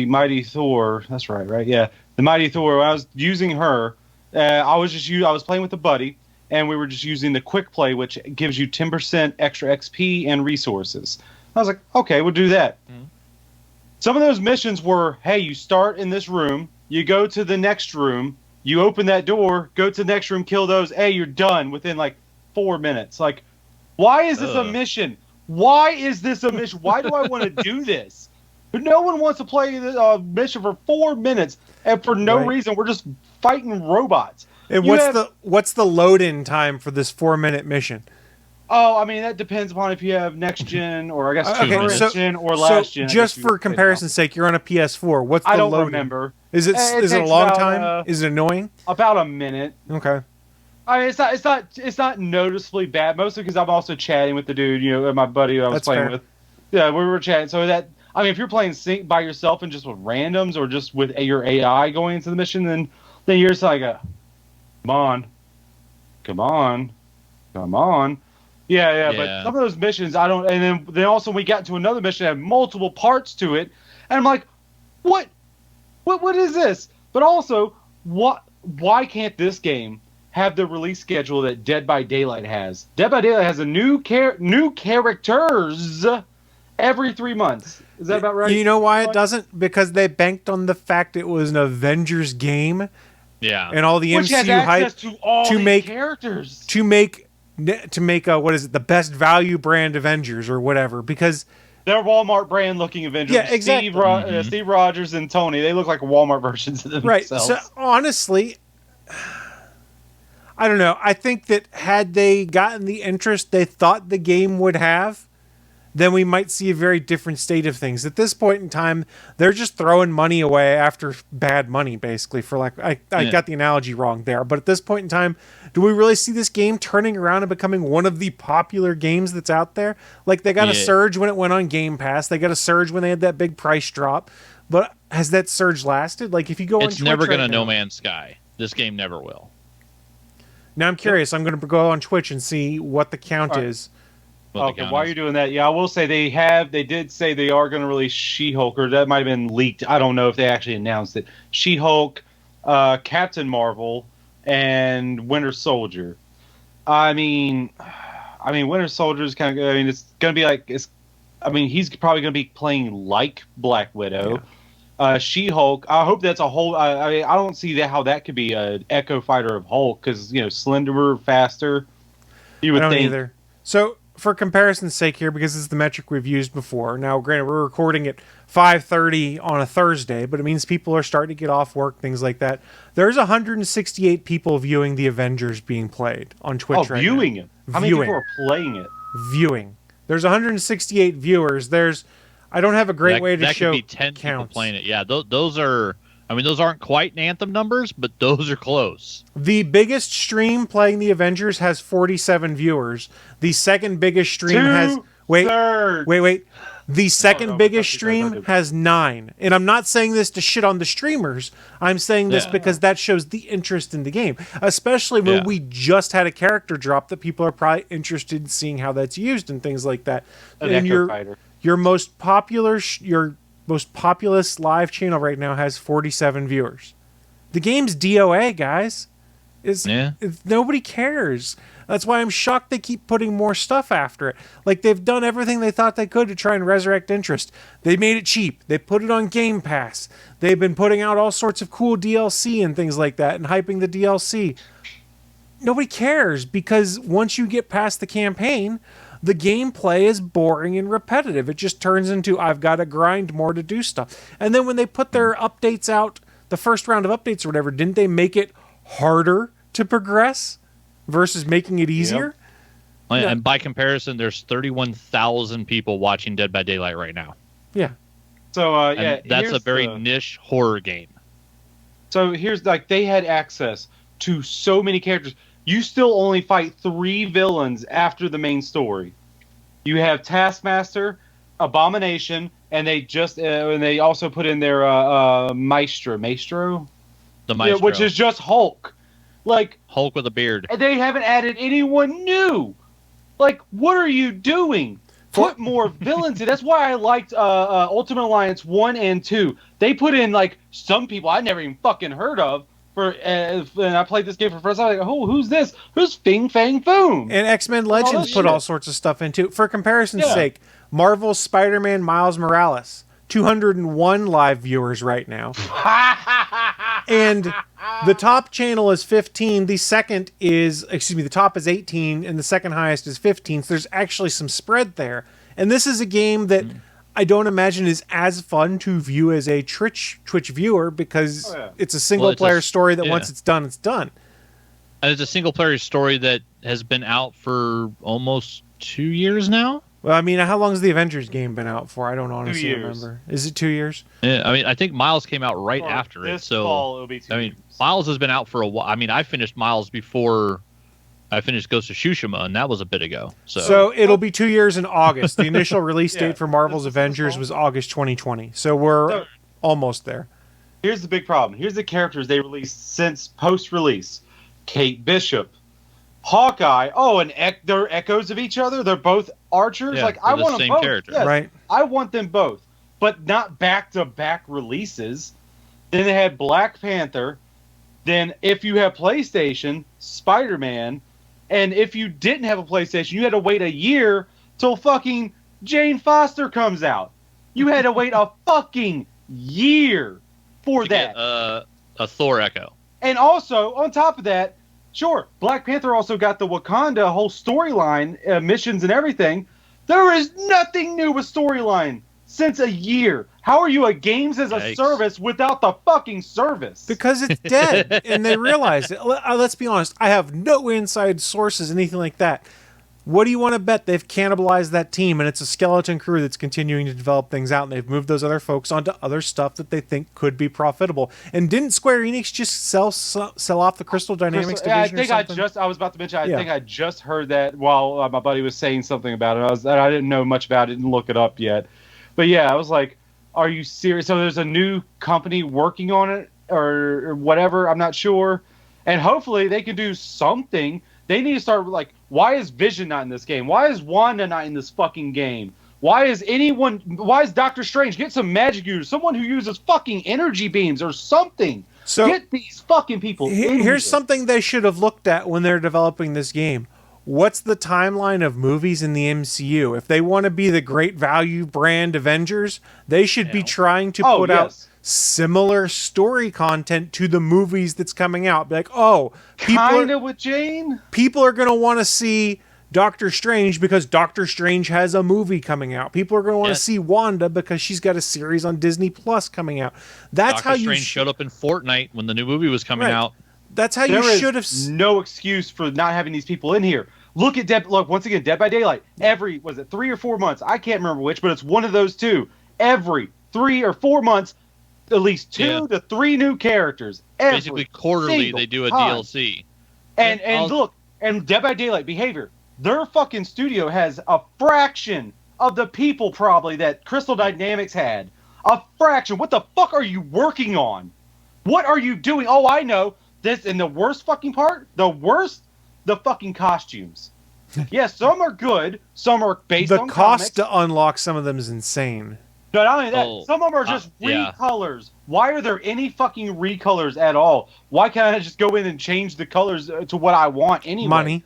Speaker 3: Mighty Thor, that's right? Yeah, the Mighty Thor. When I was using her, I was playing with a buddy, and we were just using the quick play, which gives you 10% extra XP and resources. I was like, okay, we'll do that. Mm-hmm. Some of those missions were, hey, you start in this room, you go to the next room, you open that door, go to the next room, kill those, hey, you're done within like 4 minutes. Like, why is this a mission? Why is this a mission? Why do I want to do this? But no one wants to play the mission for 4 minutes, and for no reason, we're just fighting robots.
Speaker 2: And what's the load-in time for this 4-minute mission?
Speaker 3: Oh, I mean, that depends upon if you have next gen or I guess current gen or last gen.
Speaker 2: Just for comparison's sake, you're on a PS4. What's the
Speaker 3: I don't
Speaker 2: loading?
Speaker 3: remember.
Speaker 2: Is it a long time? Is it annoying?
Speaker 3: About a minute.
Speaker 2: Okay.
Speaker 3: I mean, it's not noticeably bad. Mostly because I'm also chatting with the dude, my buddy who I was playing with. Yeah, we were chatting. So if you're playing sync by yourself and just with randoms or just with your AI going into the mission, then you're just like, come on. Yeah. But some of those missions, I don't. And then also we got to another mission that had multiple parts to it, and I'm like, what is this? But also, why can't this game have the release schedule that Dead by Daylight has? Dead by Daylight has a new characters every 3 months. Is that about right?
Speaker 2: You know why it doesn't? Because they banked on the fact it was an Avengers game.
Speaker 4: Yeah.
Speaker 2: And all the
Speaker 3: Which
Speaker 2: MCU
Speaker 3: has
Speaker 2: hype
Speaker 3: access to all
Speaker 2: to
Speaker 3: the
Speaker 2: make
Speaker 3: characters.
Speaker 2: to make what is it? The best value brand Avengers or whatever, because
Speaker 3: they're Walmart brand looking Avengers.
Speaker 2: Yeah, exactly.
Speaker 3: Steve Rogers and Tony, they look like Walmart versions of themselves.
Speaker 2: Right. So honestly, I don't know. I think that had they gotten the interest they thought the game would have, then we might see a very different state of things. At this point in time, they're just throwing money away after bad money, basically. I got the analogy wrong there. But at this point in time, do we really see this game turning around and becoming one of the popular games that's out there? Like, they got a surge when it went on Game Pass. They got a surge when they had that big price drop. But has that surge lasted? Like, if you go on Twitch
Speaker 4: it's never going
Speaker 2: right
Speaker 4: to
Speaker 2: now,
Speaker 4: No Man's Sky. This game never will.
Speaker 2: Now I'm curious. I'm going to go on Twitch and see what the count is.
Speaker 3: Okay, while you're doing that, I will say they did say they are going to release She-Hulk, or that might have been leaked. I don't know if they actually announced it. She-Hulk, Captain Marvel, and Winter Soldier. I mean, Winter Soldier is kind of. I mean, it's going to be like he's probably going to be playing like Black Widow. Yeah. She-Hulk. I hope that's a whole. I don't see how that could be an Echo Fighter of Hulk because slenderer, faster. You would think.
Speaker 2: Either. So, for comparison's sake here, because this is the metric we've used before. Now, granted, we're recording at 5:30 on a Thursday, but it means people are starting to get off work, things like that. There's 168 people viewing the Avengers being played on Twitch right
Speaker 3: viewing
Speaker 2: now.
Speaker 3: It. How many people are playing it?
Speaker 2: Viewing. There's 168 viewers. I don't have a great way to show
Speaker 4: could be 10
Speaker 2: counts.
Speaker 4: people playing it. Yeah, those are. I mean, those aren't quite Anthem numbers, but those are close.
Speaker 2: The biggest stream playing the Avengers has 47 viewers. The second biggest stream has... Wait. The second biggest stream has 9. And I'm not saying this to shit on the streamers. I'm saying this because that shows the interest in the game. Especially when we just had a character drop that people are probably interested in seeing how that's used and things like that. And your most populous live channel right now has 47 viewers. The game's DOA, guys. Nobody cares. That's why I'm shocked they keep putting more stuff after it. Like, they've done everything they thought they could to try and resurrect interest. They made it cheap. They put it on Game Pass. They've been putting out all sorts of cool DLC and things like that and hyping the DLC. Nobody cares because once you get past the campaign, the gameplay is boring and repetitive. It just turns into, I've got to grind more to do stuff. And then when they put their updates out, the first round of updates or whatever, didn't they make it harder to progress versus making it easier?
Speaker 4: Yep. And by comparison, there's 31,000 people watching Dead by Daylight right now.
Speaker 2: Yeah.
Speaker 3: So,
Speaker 4: that's a very niche horror game.
Speaker 3: So here's, they had access to so many characters. You still only fight 3 villains after the main story. You have Taskmaster, Abomination, and they also put in their Maestro,
Speaker 4: the Maestro,
Speaker 3: which is just Hulk, like
Speaker 4: Hulk with a beard.
Speaker 3: And they haven't added anyone new. Like, what are you doing? Put more villains in. That's why I liked Ultimate Alliance 1 and 2. They put in some people I never even fucking heard of. And I played this game for the first time. I was like, oh, who's this? Who's Fing Fang Foom?
Speaker 2: And X-Men Legends put all sorts of stuff into it. For comparison's sake, Marvel's Spider-Man Miles Morales, 201 live viewers right now. And the top channel is 15. The top is 18, and the second highest is 15. So there's actually some spread there. And this is a game that I don't imagine is as fun to view as a Twitch viewer because it's a single-player story that once it's done, it's done.
Speaker 4: And it's a single player story that has been out for almost 2 years now.
Speaker 2: Well, I mean, how long has the Avengers game been out for? I don't honestly
Speaker 3: 2 years.
Speaker 2: remember. Is it 2 years?
Speaker 4: Yeah, I mean, I think Miles came out right
Speaker 3: Or
Speaker 4: after it.
Speaker 3: this
Speaker 4: So
Speaker 3: fall, it'll be 2
Speaker 4: I mean,
Speaker 3: years.
Speaker 4: Miles has been out for a while. I mean, I finished Miles before I finished Ghost of Tsushima, and that was a bit ago.
Speaker 2: So it'll be 2 years in August. The initial release
Speaker 3: Yeah,
Speaker 2: date for Marvel's
Speaker 3: this is
Speaker 2: Avengers
Speaker 3: fall.
Speaker 2: was August 2020. So we're
Speaker 3: So-
Speaker 2: almost there.
Speaker 3: Here's the big problem. Here's the characters they released since post-release. Kate Bishop, Hawkeye. Oh, and they're echoes of each other. They're both archers.
Speaker 4: Yeah,
Speaker 3: like I
Speaker 4: they're the
Speaker 3: want them
Speaker 4: same
Speaker 3: both.
Speaker 4: character.
Speaker 3: Yes,
Speaker 2: Right.
Speaker 3: I want them both, but not back-to-back releases. Then they had Black Panther. Then if you have PlayStation, Spider-Man, and if you didn't have a PlayStation, you had to wait a year till fucking Jane Foster comes out. You had to wait a fucking year for
Speaker 4: to
Speaker 3: that.
Speaker 4: get a Thor Echo.
Speaker 3: And also, on top of that, sure, Black Panther also got the Wakanda whole storyline, missions and everything. There is nothing new with storyline since a year. How are you a games as a
Speaker 4: Yikes.
Speaker 3: service without the fucking service?
Speaker 2: Because it's dead, and they realized it. Let's be honest. I have no inside sources, anything like that. What do you want to bet they've cannibalized that team, and it's a skeleton crew that's continuing to develop things out, and they've moved those other folks onto other stuff that they think could be profitable. And didn't Square Enix just sell off the Crystal Dynamics
Speaker 3: Yeah, I
Speaker 2: division?
Speaker 3: think
Speaker 2: or something?
Speaker 3: I was about to mention. I
Speaker 2: Yeah.
Speaker 3: think I just heard that while my buddy was saying something about it. I didn't know much about it, didn't look it up yet. But yeah, I was like, "Are you serious?" So there's a new company working on it, or whatever. I'm not sure. And hopefully they can do something. They need to start like, why is Vision not in this game? Why is Wanda not in this fucking game? Why is Doctor Strange? Get some magic users, someone who uses fucking energy beams or something.
Speaker 2: So
Speaker 3: Get these fucking people in
Speaker 2: here's
Speaker 3: here.
Speaker 2: something they should have looked at when they're developing this game. What's the timeline of movies in the MCU? If they want to be the great value brand Avengers, they should be
Speaker 4: Yeah.
Speaker 2: trying to
Speaker 3: Oh,
Speaker 2: put out
Speaker 3: yes.
Speaker 2: similar story content to the movies that's coming out. Be like, oh,
Speaker 3: Kind of with Jane.
Speaker 2: people are going to want to see Doctor Strange because Doctor Strange has a movie coming out. People are going to want to
Speaker 4: Yes.
Speaker 2: see Wanda because she's got a series on Disney Plus coming out. That's
Speaker 4: Doctor
Speaker 2: how you
Speaker 4: Strange showed up in Fortnite when the new movie was coming
Speaker 2: Right.
Speaker 4: out.
Speaker 2: That's how
Speaker 3: There
Speaker 2: you
Speaker 3: is
Speaker 2: should have.
Speaker 3: no excuse for not having these people in here. Look at once again, Dead by Daylight. Was it 3 or 4 months? I can't remember which, but it's one of those two. Every 3 or 4 months, at least 2 to 3 new characters. Every
Speaker 4: Basically, quarterly
Speaker 3: single
Speaker 4: they do a
Speaker 3: time.
Speaker 4: DLC.
Speaker 3: And
Speaker 4: I'll-
Speaker 3: look, and Dead by Daylight behavior. Their fucking studio has a fraction of the people probably that Crystal Dynamics had. A fraction. What the fuck are you working on? What are you doing? Oh, I know. This and the worst fucking part, the fucking costumes. Yes, some are good. Some are based
Speaker 2: The
Speaker 3: on
Speaker 2: cost
Speaker 3: comics.
Speaker 2: to unlock some of them is insane.
Speaker 3: Not only that,
Speaker 4: Oh,
Speaker 3: some of them are just
Speaker 4: yeah.
Speaker 3: recolors. Why are there any fucking recolors at all? Why can't I just go in and change the colors to what I want anyway?
Speaker 2: Money.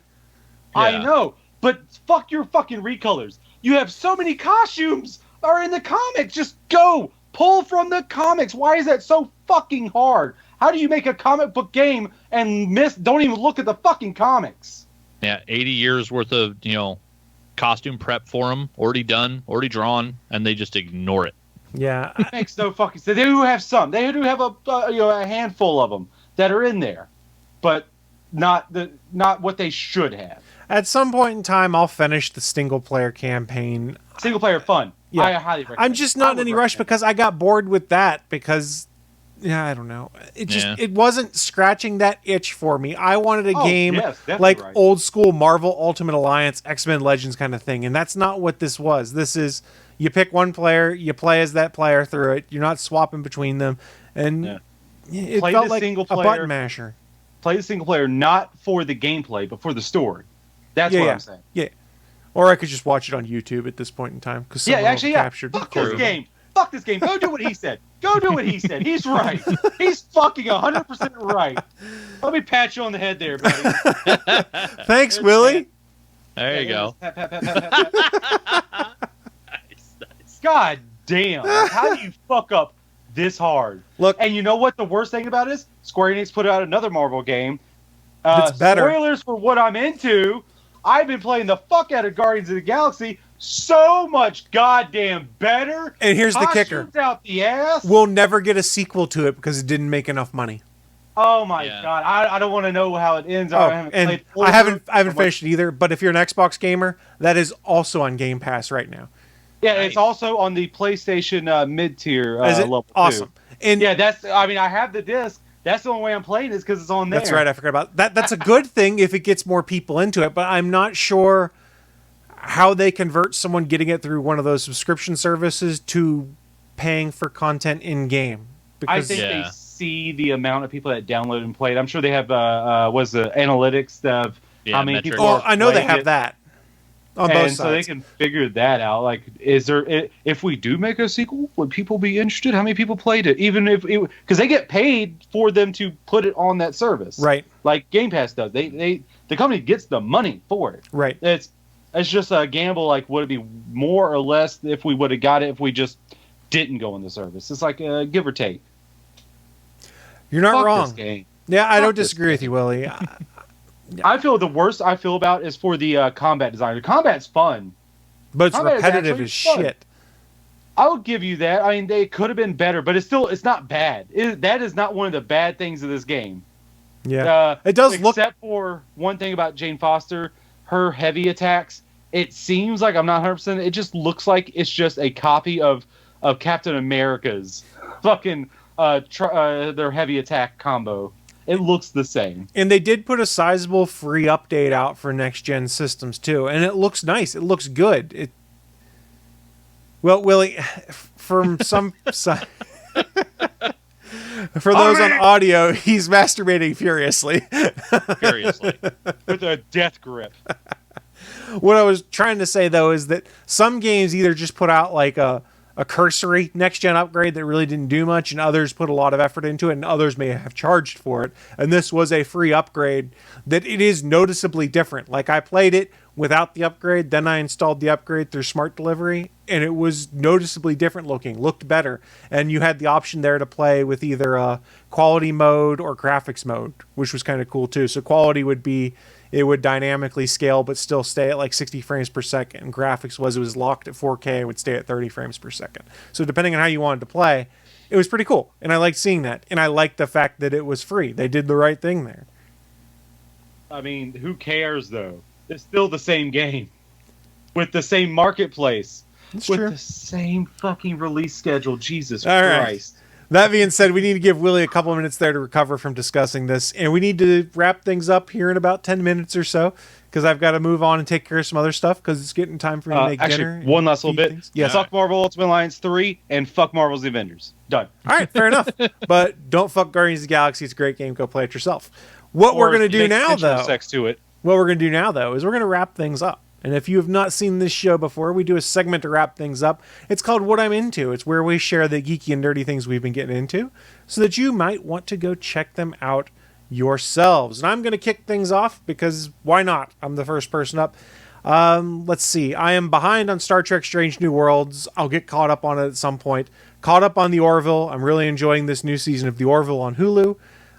Speaker 3: I
Speaker 4: Yeah.
Speaker 3: know, but fuck your fucking recolors. You have so many costumes are in the comics. Just go pull from the comics. Why is that so fucking hard? How do you make a comic book game and don't even look at the fucking comics?
Speaker 4: Yeah, 80 years worth of, costume prep for them, already done, already drawn, and they just ignore it.
Speaker 2: Yeah.
Speaker 3: It makes no fucking sense. They do have some. They do have a handful of them that are in there, but not what they should have.
Speaker 2: At some point in time, I'll finish the single player campaign.
Speaker 3: Single player fun.
Speaker 2: Yeah.
Speaker 3: I highly recommend.
Speaker 2: I'm just not in
Speaker 3: I would
Speaker 2: any rush
Speaker 3: recommend.
Speaker 2: because I got bored with that because, I don't know. It wasn't scratching that itch for me. I wanted a game
Speaker 3: yes, definitely
Speaker 2: like
Speaker 3: right.
Speaker 2: old school Marvel Ultimate Alliance, X-Men Legends kind of thing. And that's not what this was. This is, you pick one player, you play as that player through it. You're not swapping between them. And
Speaker 3: Yeah.
Speaker 2: it
Speaker 3: Play
Speaker 2: felt
Speaker 3: the
Speaker 2: like
Speaker 3: single
Speaker 2: a
Speaker 3: player.
Speaker 2: button masher.
Speaker 3: Play the single player not for the gameplay, but for the story. That's what I'm saying.
Speaker 2: Yeah. Or I could just watch it on YouTube at this point in time because
Speaker 3: Yeah, actually, yeah.
Speaker 2: captured
Speaker 3: Fuck
Speaker 2: the
Speaker 3: this
Speaker 2: crew.
Speaker 3: game. Fuck this game. Go do what he said. Go do what he said. He's right. He's fucking 100% right. Let me pat you on the head there, buddy.
Speaker 2: Thanks, Willie.
Speaker 4: There you go.
Speaker 3: Pat, pat, pat, pat, pat, pat. God damn. How do you fuck up this hard?
Speaker 2: Look,
Speaker 3: And you know what the worst thing about it is? Square Enix put out another Marvel game.
Speaker 2: That's better.
Speaker 3: Spoilers for what I'm into. I've been playing the fuck out of Guardians of the Galaxy. So much goddamn better.
Speaker 2: and here's the kicker.
Speaker 3: Costumes out the ass.
Speaker 2: We'll never get a sequel to it because it didn't make enough money.
Speaker 3: Oh my
Speaker 4: Yeah.
Speaker 3: god, I don't want to know how it ends.
Speaker 2: Oh,
Speaker 3: I haven't
Speaker 2: and
Speaker 3: played
Speaker 2: I haven't
Speaker 3: I'm like,
Speaker 2: finished it either. But if you're an Xbox gamer, that is also on Game Pass right now.
Speaker 3: Yeah,
Speaker 4: Nice.
Speaker 3: it's also on the PlayStation mid-tier
Speaker 2: Is it
Speaker 3: level too.
Speaker 2: awesome? And
Speaker 3: Yeah, I mean, I have the disc. That's the only way I'm playing is because it's on there.
Speaker 2: that's right. I forgot about that. That's a good thing if it gets more people into it. But I'm not sure how they convert someone getting it through one of those subscription services to paying for content in game.
Speaker 3: I
Speaker 2: Because
Speaker 3: think
Speaker 4: Yeah.
Speaker 3: they see the amount of people that download and played. I'm sure they have was the analytics of
Speaker 4: Yeah,
Speaker 3: how many
Speaker 4: metrics.
Speaker 3: people.
Speaker 2: oh,
Speaker 3: are
Speaker 2: I know they
Speaker 3: playing
Speaker 2: have
Speaker 3: it.
Speaker 2: that on both
Speaker 3: And
Speaker 2: sides.
Speaker 3: so they can figure that out. Like, is there if we do make a sequel, would people be interested? How many people played it? Even if because they get paid for them to put it on that service,
Speaker 2: Right.
Speaker 3: Like Game Pass does. The company gets the money for it.
Speaker 2: Right.
Speaker 3: It's just a gamble. Like, would it be more or less if we would have got it if we just didn't go on the service? It's like give or take.
Speaker 2: You're not
Speaker 3: Fuck
Speaker 2: wrong.
Speaker 3: this game.
Speaker 2: Yeah, I
Speaker 3: Fuck
Speaker 2: don't
Speaker 3: this
Speaker 2: disagree with you, Willie.
Speaker 3: I feel the worst I feel about is for the combat design. The combat's fun.
Speaker 2: But it's
Speaker 3: Combat is
Speaker 2: repetitive
Speaker 3: actually
Speaker 2: as
Speaker 3: fun.
Speaker 2: shit.
Speaker 3: I would give you that. I mean, they could have been better, but it's not bad. That is not one of the bad things of this game.
Speaker 2: Yeah. It does look.
Speaker 3: Except for one thing about Jane Foster, her heavy attacks. It seems like I'm not 100%. It just looks like it's just a copy of Captain America's fucking their heavy attack combo. It looks the same.
Speaker 2: And they did put a sizable free update out for next gen systems too, and it looks nice. It looks good. Well, Willie, from some side. For those on audio, he's masturbating furiously.
Speaker 4: Furiously.
Speaker 3: With a death grip.
Speaker 2: What I was trying to say though is that some games either just put out like a cursory next gen upgrade that really didn't do much, and others put a lot of effort into it, and others may have charged for it. And this was a free upgrade that it is noticeably different. Like, I played it without the upgrade, then I installed the upgrade through Smart Delivery, and it was noticeably different looking, looked better. And you had the option there to play with either a quality mode or graphics mode, which was kind of cool too. So quality would be, it would dynamically scale but still stay at like 60 frames per second. And graphics it was locked at 4K, it would stay at 30 frames per second. So depending on how you wanted to play, it was pretty cool. And I liked seeing that. And I liked the fact that it was free. They did the right thing there.
Speaker 3: I mean, who cares though? It's still the same game with the same marketplace,
Speaker 2: That's
Speaker 3: with
Speaker 2: true.
Speaker 3: the same fucking release schedule. Jesus
Speaker 2: All right.
Speaker 3: Christ!
Speaker 2: That being said, we need to give Willie a couple of minutes there to recover from discussing this. And we need to wrap things up here in about 10 minutes or so, because I've got to move on and take care of some other stuff, because it's getting time for me to make dinner.
Speaker 3: Actually,
Speaker 2: and
Speaker 3: one last little
Speaker 2: feed
Speaker 3: bit.
Speaker 2: things. Yes.
Speaker 3: Fuck Marvel Ultimate Alliance 3 and fuck Marvel's The Avengers. Done.
Speaker 2: All right, fair enough. But don't fuck Guardians of the Galaxy. It's a great game. Go play it yourself. What we're
Speaker 3: Or
Speaker 2: going to do
Speaker 3: make
Speaker 2: now,
Speaker 3: sensual
Speaker 2: though,
Speaker 3: sex to it.
Speaker 2: what we're going to do now, though, is we're going to wrap things up. And if you have not seen this show before, we do a segment to wrap things up. It's called What I'm Into. It's where we share the geeky and nerdy things we've been getting into so that you might want to go check them out yourselves. And I'm going to kick things off because why not? I'm the first person up. Let's see. I am behind on Star Trek Strange New Worlds. I'll get caught up on it at some point. Caught up on The Orville. I'm really enjoying this new season of The Orville on Hulu.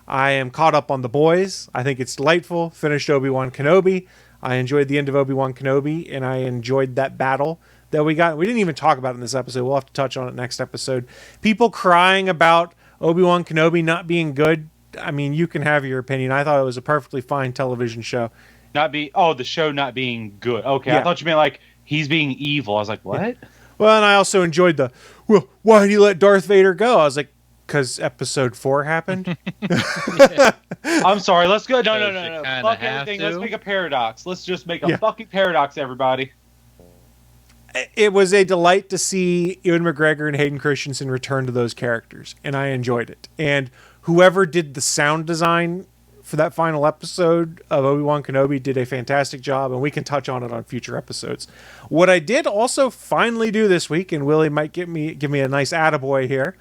Speaker 2: I am caught up on The Boys. I think it's delightful. Finished Obi-Wan Kenobi. I enjoyed the end of Obi-Wan Kenobi, and I enjoyed that battle that we got. We didn't even talk about it in this episode. We'll have to touch on it next episode. People crying about Obi-Wan Kenobi not being good. I mean, you can have your opinion. I thought it was a perfectly fine television show.
Speaker 3: The show not being good. Okay,
Speaker 2: Yeah.
Speaker 3: I thought you meant like he's being evil. I was like, what?
Speaker 2: Well, and I also enjoyed well, why did he let Darth Vader go? I was like, because episode 4 happened.
Speaker 3: I'm sorry. Let's go. No.
Speaker 4: Does it kinda
Speaker 3: Fuck
Speaker 4: have
Speaker 3: everything.
Speaker 4: to?
Speaker 3: Let's make a paradox. Let's just make a
Speaker 2: Yeah.
Speaker 3: fucking paradox, everybody.
Speaker 2: It was a delight to see Ewan McGregor and Hayden Christensen return to those characters, and I enjoyed it. And whoever did the sound design for that final episode of Obi-Wan Kenobi did a fantastic job, and we can touch on it on future episodes. What I did also finally do this week, and Willie might give me a nice attaboy here,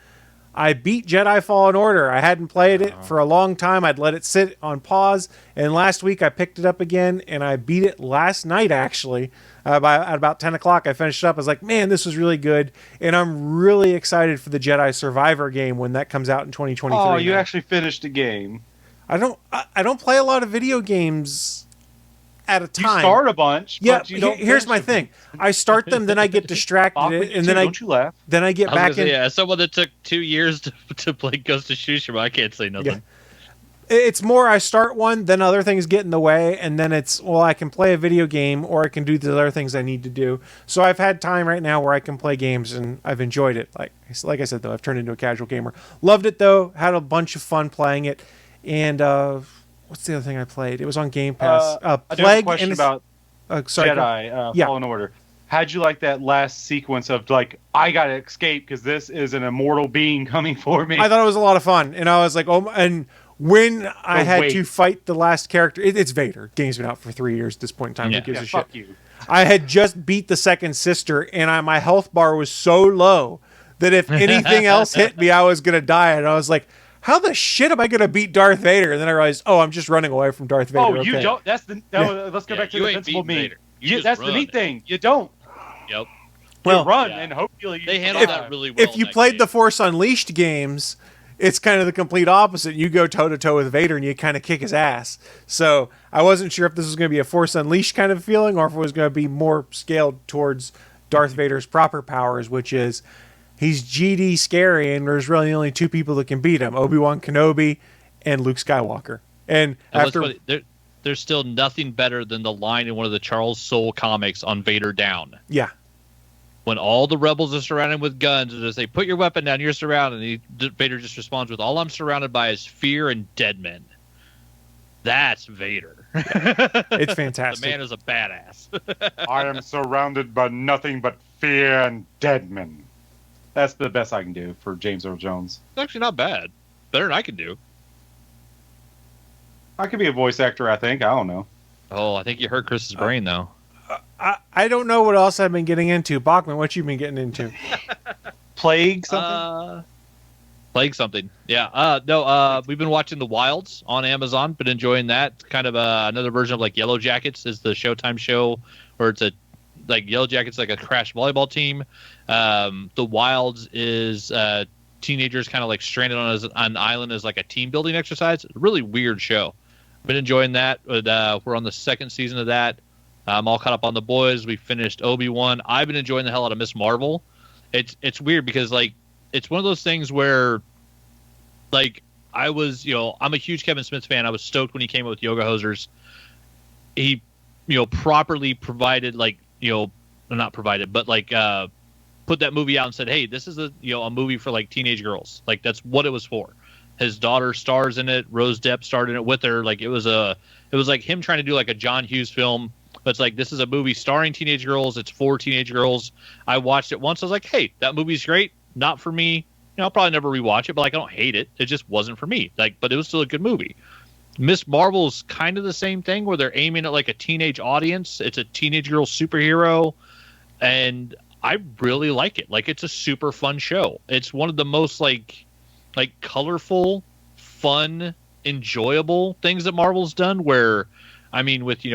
Speaker 2: I beat Jedi Fallen Order. I hadn't played it for a long time. I'd let it sit on pause, and last week I picked it up again, and I beat it last night, actually. At about 10 o'clock, I finished it up. I was like, man, this was really good, and I'm really excited for the Jedi Survivor game when that comes out in 2023.
Speaker 3: Oh, you
Speaker 2: now.
Speaker 3: actually finished the game.
Speaker 2: I don't play a lot of video games at a
Speaker 3: You
Speaker 2: time.
Speaker 3: start a bunch.
Speaker 2: Yeah,
Speaker 3: but you don't
Speaker 2: here's
Speaker 3: finish
Speaker 2: my
Speaker 3: them.
Speaker 2: thing. I start them, then I get distracted,
Speaker 3: Bachman,
Speaker 2: and then
Speaker 3: don't you laugh?
Speaker 2: then I get
Speaker 4: I was
Speaker 2: back
Speaker 4: gonna
Speaker 2: in.
Speaker 4: say, as someone that took 2 years to play Ghost of Tsushima, I can't say nothing.
Speaker 2: It's more I start one, then other things get in the way, and then it's, well, I can play a video game or I can do the other things I need to do. So I've had time right now where I can play games, and I've enjoyed it. Like I said, though, I've turned into a casual gamer. Loved it, though. Had a bunch of fun playing it. And what's the other thing I played? It was on Game Pass.
Speaker 3: I do have a
Speaker 2: Plague
Speaker 3: question about
Speaker 2: sorry,
Speaker 3: Jedi
Speaker 2: Yeah.
Speaker 3: Fallen Order. How'd you like that last sequence of like, I gotta escape because this is an immortal being coming for me?
Speaker 2: I thought it was a lot of fun, and I was like, oh, and when I had to fight the last character, it's Vader. Game's been out for 3 years at this point in time. Who gives a shit?
Speaker 3: Fuck you.
Speaker 2: I had just beat the second sister, and my health bar was so low that if anything else hit me, I was gonna die. And I was like, how the shit am I gonna beat Darth Vader? And then I realized, oh, I'm just running away from Darth Vader.
Speaker 3: Oh, you don't. Let's go back to the principal meme. That's the neat thing. You don't.
Speaker 4: Yep.
Speaker 3: You run and hopefully
Speaker 4: they handle that really well.
Speaker 2: If you played the Force Unleashed games, it's kind of the complete opposite. You go toe to toe with Vader and you kind of kick his ass. So I wasn't sure if this was going to be a Force Unleashed kind of feeling or if it was going to be more scaled towards Darth Vader's proper powers, which is he's GD scary and there's really only two people that can beat him: Obi-Wan Kenobi and Luke Skywalker. And after
Speaker 4: there's still nothing better than the line in one of the Charles Soule comics on Vader Down.
Speaker 2: Yeah.
Speaker 4: When all the rebels are surrounded with guns, and they say, "Put your weapon down, you're surrounded," and Vader just responds with, "All I'm surrounded by is fear and dead men." That's Vader.
Speaker 2: It's fantastic.
Speaker 4: The man is a badass.
Speaker 3: I am surrounded by nothing but fear and dead men. That's the best I can do for James Earl Jones.
Speaker 4: It's actually not bad. Better than I can do.
Speaker 3: I could be a voice actor, I think. I don't know.
Speaker 4: Oh, I think you hurt Chris's brain, though.
Speaker 2: I don't know what else I've been getting into. Bachman, what you been getting into?
Speaker 3: Plague something?
Speaker 4: Plague something. Yeah. No, we've been watching The Wilds on Amazon. Been enjoying that. It's kind of another version of like Yellow Jackets is the Showtime show where it's like Yellow Jackets like a crash volleyball team. The Wilds is teenagers kind of like stranded on an island as like a team building exercise. Really weird show. Been enjoying that. We're on the second season of that. I'm all caught up on The Boys. We finished Obi-Wan. I've been enjoying the hell out of Miss Marvel. It's weird because like it's one of those things where like I was, I'm a huge Kevin Smith fan. I was stoked when he came up with Yoga Hosers. He, properly provided like, not provided, but like put that movie out and said, hey, this is a movie for like teenage girls. Like that's what it was for. His daughter stars in it. Rose Depp starred in it with her. Like it was like him trying to do like a John Hughes film. But it's like, this is a movie starring teenage girls. It's for teenage girls. I watched it once. I was like, hey, that movie's great. Not for me. I'll probably never rewatch it, but like, I don't hate it. It just wasn't for me. Like, but it was still a good movie. Miss Marvel's kind of the same thing where they're aiming at like a teenage audience. It's a teenage girl superhero. And I really like it. Like, it's a super fun show. It's one of the most like colorful, fun, enjoyable things that Marvel's done where, I mean, with,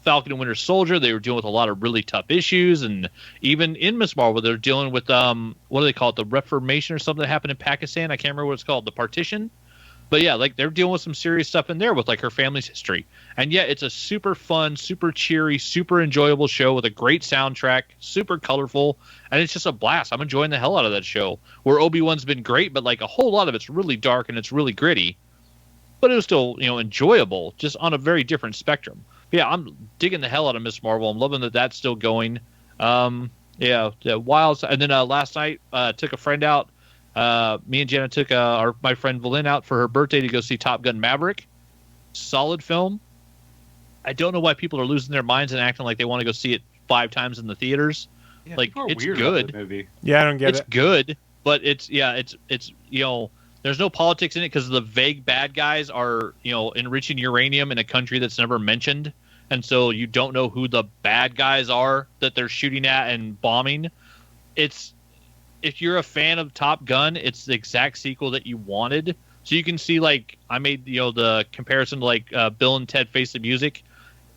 Speaker 4: Falcon and Winter Soldier, they were dealing with a lot of really tough issues, and even in Miss Marvel, they're dealing with what do they call it, the Reformation or something that happened in Pakistan. I can't remember what it's called, the partition. But yeah, like they're dealing with some serious stuff in there with like her family's history. And yeah, it's a super fun, super cheery, super enjoyable show with a great soundtrack, super colorful, and it's just a blast. I'm enjoying the hell out of that show. Where Obi-Wan's been great, but like a whole lot of it's really dark and it's really gritty. But it was still, enjoyable, just on a very different spectrum. Yeah, I'm digging the hell out of Miss Marvel. I'm loving that that's still going. Yeah, Wilds. And then last night, took a friend out. Me and Jenna took my friend Valin out for her birthday to go see Top Gun Maverick. Solid film. I don't know why people are losing their minds and acting like they want to go see it 5 times in the theaters.
Speaker 3: Yeah,
Speaker 4: like, it's
Speaker 3: weird
Speaker 4: good.
Speaker 3: About that movie.
Speaker 2: Yeah, I don't get it.
Speaker 4: It's good, but it's there's no politics in it because the vague bad guys are, enriching uranium in a country that's never mentioned. And so you don't know who the bad guys are that they're shooting at and bombing. If you're a fan of Top Gun, it's the exact sequel that you wanted. So you can see, like, I made, the comparison to, like, Bill and Ted Face the Music.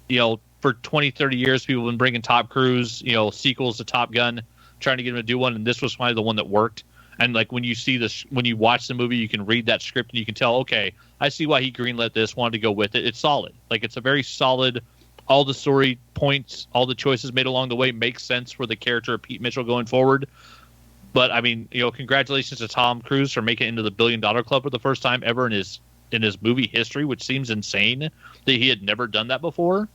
Speaker 4: For 20, 30 years, people have been bringing Top Cruise, sequels to Top Gun, trying to get him to do one. And this was finally the one that worked. And like when you watch the movie, you can read that script and you can tell, okay, I see why he greenlit this, wanted to go with it. It's solid. Like it's a very solid, all the story points, all the choices made along the way make sense for the character of Pete Mitchell going forward. But I mean, congratulations to Tom Cruise for making it into the $1 billion club for the first time ever in his in his movie history, which seems insane that he had never done that before.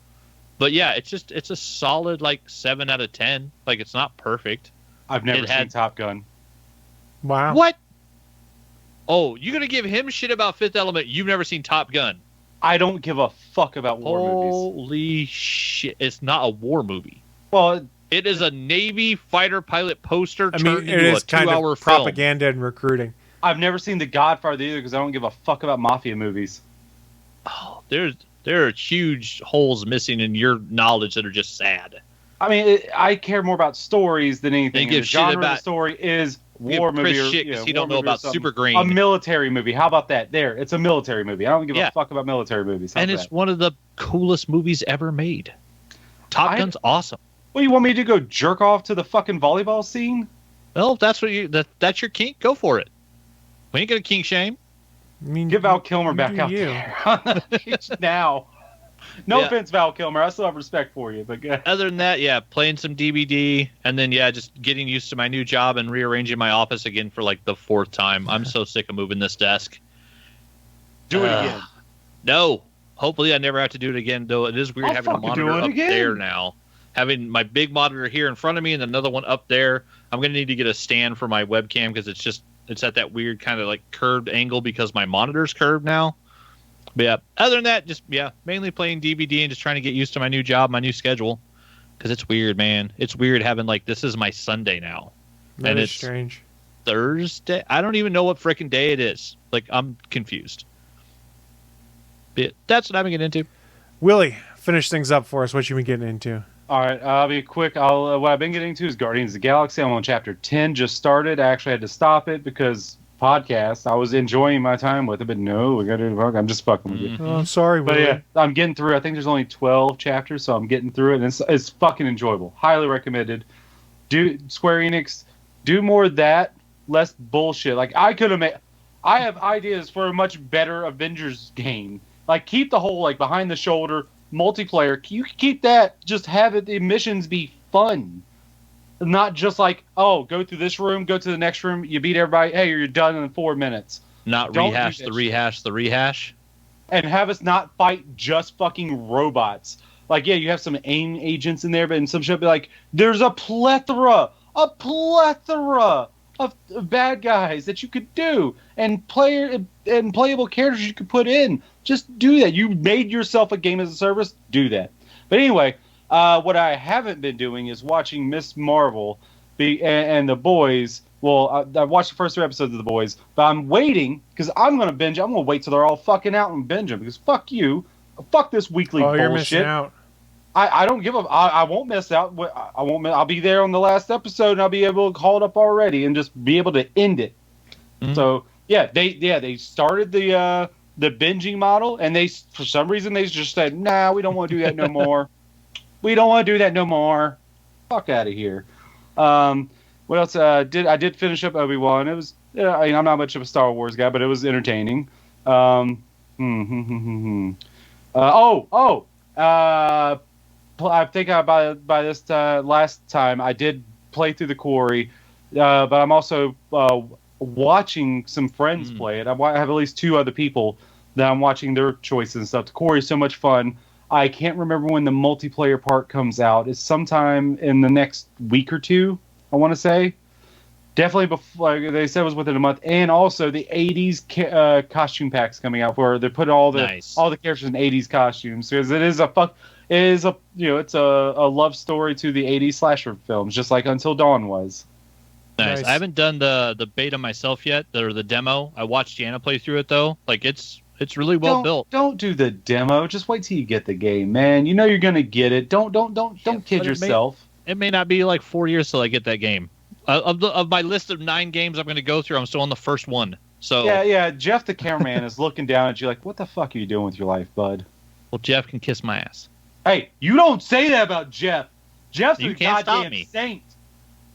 Speaker 4: But yeah, it's a solid like 7 out of 10. Like, it's not perfect.
Speaker 3: I've never seen Top Gun.
Speaker 2: Wow.
Speaker 4: What? Oh, you're gonna give him shit about Fifth Element? You've never seen Top Gun?
Speaker 3: I don't give a fuck about war movies.
Speaker 4: Holy shit! It's not a war movie.
Speaker 3: Well,
Speaker 4: It is a Navy fighter pilot poster
Speaker 2: I
Speaker 4: turned
Speaker 2: mean, it
Speaker 4: into
Speaker 2: is
Speaker 4: a
Speaker 2: kind
Speaker 4: 2-hour
Speaker 2: of
Speaker 4: film.
Speaker 2: propaganda and recruiting.
Speaker 3: I've never seen The Godfather either because I don't give a fuck about mafia movies.
Speaker 4: Oh, there are huge holes missing in your knowledge that are just sad.
Speaker 3: I mean, I care more about stories than anything.
Speaker 4: They give
Speaker 3: the
Speaker 4: shit
Speaker 3: genre of
Speaker 4: about-
Speaker 3: the story is
Speaker 4: Give
Speaker 3: war
Speaker 4: Chris
Speaker 3: movie or
Speaker 4: shit 'cause he
Speaker 3: war
Speaker 4: don't know
Speaker 3: movie or
Speaker 4: about
Speaker 3: something.
Speaker 4: Super Green.
Speaker 3: A military movie. How about that? There, it's a military movie. I don't give
Speaker 4: Yeah.
Speaker 3: a fuck about military movies. How's
Speaker 4: And it's
Speaker 3: that?
Speaker 4: one of the coolest movies ever made. Top Gun's awesome.
Speaker 3: Well, you want me to go jerk off to the fucking volleyball scene?
Speaker 4: Well, if that's what that's your kink, go for it. We ain't gonna kink shame.
Speaker 2: I mean,
Speaker 3: Get Val Kilmer
Speaker 2: you
Speaker 3: back
Speaker 2: do
Speaker 3: out
Speaker 2: you.
Speaker 3: there on the beach now. No
Speaker 4: Yeah.
Speaker 3: offense, Val Kilmer. I still have respect for you, but
Speaker 4: Other than that, yeah, playing some DBD, and then just getting used to my new job and rearranging my office again for like the 4th time. I'm so sick of moving this desk.
Speaker 3: do it again.
Speaker 4: No, hopefully I never have to do it again. Though it is weird
Speaker 3: I'll
Speaker 4: having a
Speaker 3: fucking do
Speaker 4: monitor
Speaker 3: it
Speaker 4: up
Speaker 3: again.
Speaker 4: there now, having my big monitor here in front of me and another one up there. I'm gonna need to get a stand for my webcam because it's at that weird kind of like curved angle because my monitor's curved now. But yeah, other than that, just mainly playing DBD and just trying to get used to my new job, my new schedule. Because it's weird, man. It's weird having like this is my Sunday now,
Speaker 2: That
Speaker 4: and
Speaker 2: is
Speaker 4: it's
Speaker 2: strange.
Speaker 4: Thursday. I don't even know what freaking day it is. Like I'm confused. But that's what I've been getting into.
Speaker 2: Willie, finish things up for us. What you been getting into?
Speaker 3: All right, I'll be quick. What I've been getting to is Guardians of the Galaxy. I'm on chapter 10, just started. I actually had to stop it because podcast. I was enjoying my time with it, but no, we got to do the I'm just fucking with you.
Speaker 2: Oh, I'm sorry,
Speaker 3: But
Speaker 2: Willie.
Speaker 3: yeah, I'm getting through. I think there's only 12 chapters, so I'm getting through it, and it's fucking enjoyable. Highly recommended. Do Square Enix, do more of that, less bullshit. Like I could have made. I have ideas for a much better Avengers game. Like keep the whole like behind the shoulder multiplayer. You can keep that. Just have it. The missions be fun. Not just like, oh, go through this room, go to the next room, you beat everybody, hey, you're done in 4 minutes.
Speaker 4: Not
Speaker 3: Don't
Speaker 4: rehash
Speaker 3: do
Speaker 4: the
Speaker 3: that
Speaker 4: rehash the rehash.
Speaker 3: And have us not fight just fucking robots. Like, yeah, you have some AIM agents in there, but in some shit, be like, there's a plethora of bad guys that you could do, and playable characters you could put in. Just do that. You made yourself a game as a service, do that. But anyway, what I haven't been doing is watching Miss Marvel and The Boys. Well, I watched the first 3 episodes of The Boys, but I'm waiting because I'm going to binge. I'm going to wait till they're all fucking out and binge them because fuck you. Fuck this weekly
Speaker 2: Oh,
Speaker 3: bullshit.
Speaker 2: you're missing out.
Speaker 3: I don't give a. I won't miss out. I won't. I'll be there on the last episode, and I'll be able to call it up already and just be able to end it.
Speaker 4: Mhm.
Speaker 3: So they started the binging model, and they for some reason they just said, nah, we don't want to do that no more. We don't want to do that no more. Fuck out of here. What else? I did finish up Obi-Wan. It was. I mean, I'm not much of a Star Wars guy, but it was entertaining. I think by this last time I did play through the quarry, but I'm also watching some friends play it. I have at least 2 other people that I'm watching their choices and stuff. The quarry is so much fun. I can't remember when the multiplayer part comes out. It's sometime in the next week or 2, I want to say. Definitely before, like they said, it was within a month. And also the 80s costume packs coming out where they put all the characters in 80s costumes, because it's a love story to the 80s slasher films, just like Until Dawn was.
Speaker 4: Nice. I haven't done the beta myself yet, or the demo. I watched Jana play through it though. Like it's really well built.
Speaker 3: Don't do the demo. Just wait till you get the game, man. You know you're gonna get it. Don't kid yourself.
Speaker 4: It may not be like 4 years till I get that game. Of my list of 9 games I'm going to go through, I'm still on the first one. So
Speaker 3: yeah. Jeff the cameraman is looking down at you like, what the fuck are you doing with your life, bud?
Speaker 4: Well, Jeff can kiss my ass.
Speaker 3: Hey, you don't say that about Jeff. Jeff's
Speaker 4: You
Speaker 3: a
Speaker 4: can't stop
Speaker 3: goddamn
Speaker 4: me.
Speaker 3: saint.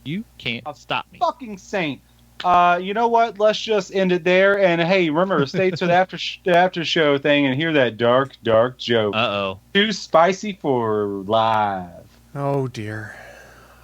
Speaker 4: You can't stop me.
Speaker 3: Fucking saint. You know what? Let's just end it there. And hey, remember, stay to the after show thing and hear that dark joke.
Speaker 4: Uh-oh.
Speaker 3: Too spicy for live.
Speaker 2: Oh, dear.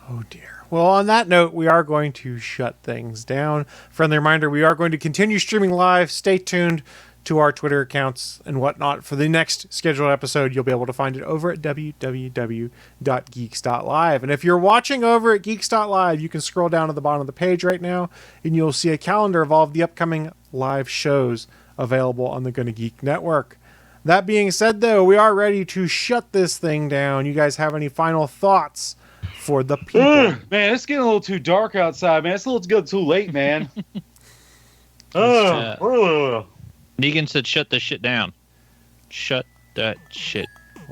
Speaker 2: Oh, dear. Well, on that note, we are going to shut things down. Friendly reminder, we are going to continue streaming live. Stay tuned to our Twitter accounts and whatnot for the next scheduled episode, you'll be able to find it over at www.geeks.live. And if you're watching over at geeks.live, you can scroll down to the bottom of the page right now, and you'll see a calendar of all of the upcoming live shows available on the Gonna Geek Network. That being said, though, we are ready to shut this thing down. You guys have any final thoughts for the people?
Speaker 3: Man, it's getting a little too dark outside, man. It's a little too late, man.
Speaker 4: Negan said, "Shut this shit down." Shut that shit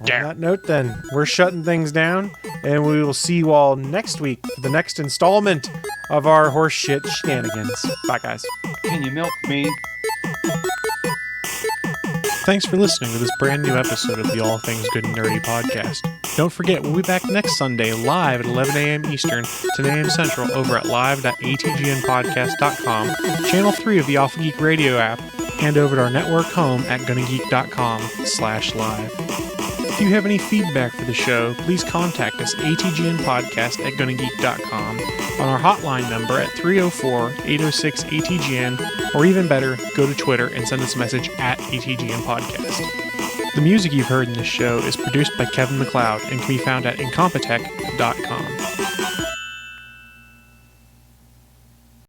Speaker 4: down.
Speaker 2: On that note, then, we're shutting things down, and we will see you all next week for the next installment of our horseshit shenanigans. Bye, guys.
Speaker 3: Can you milk me?
Speaker 2: Thanks for listening to this brand new episode of the All Things Good and Nerdy podcast. Don't forget, we'll be back next Sunday live at 11 a.m. Eastern, 10 a.m. Central over at live.atgnpodcast.com, channel 3 of the Alpha Geek radio app, and over at our network home at gonnageek.com/live. If you have any feedback for the show, please contact us atgnpodcast@gonnageek.com, on our hotline number at 304-806-ATGN, or even better, go to Twitter and send us a message at ATGN Podcast. The music you've heard in this show is produced by Kevin MacLeod and can be found at incompetech.com.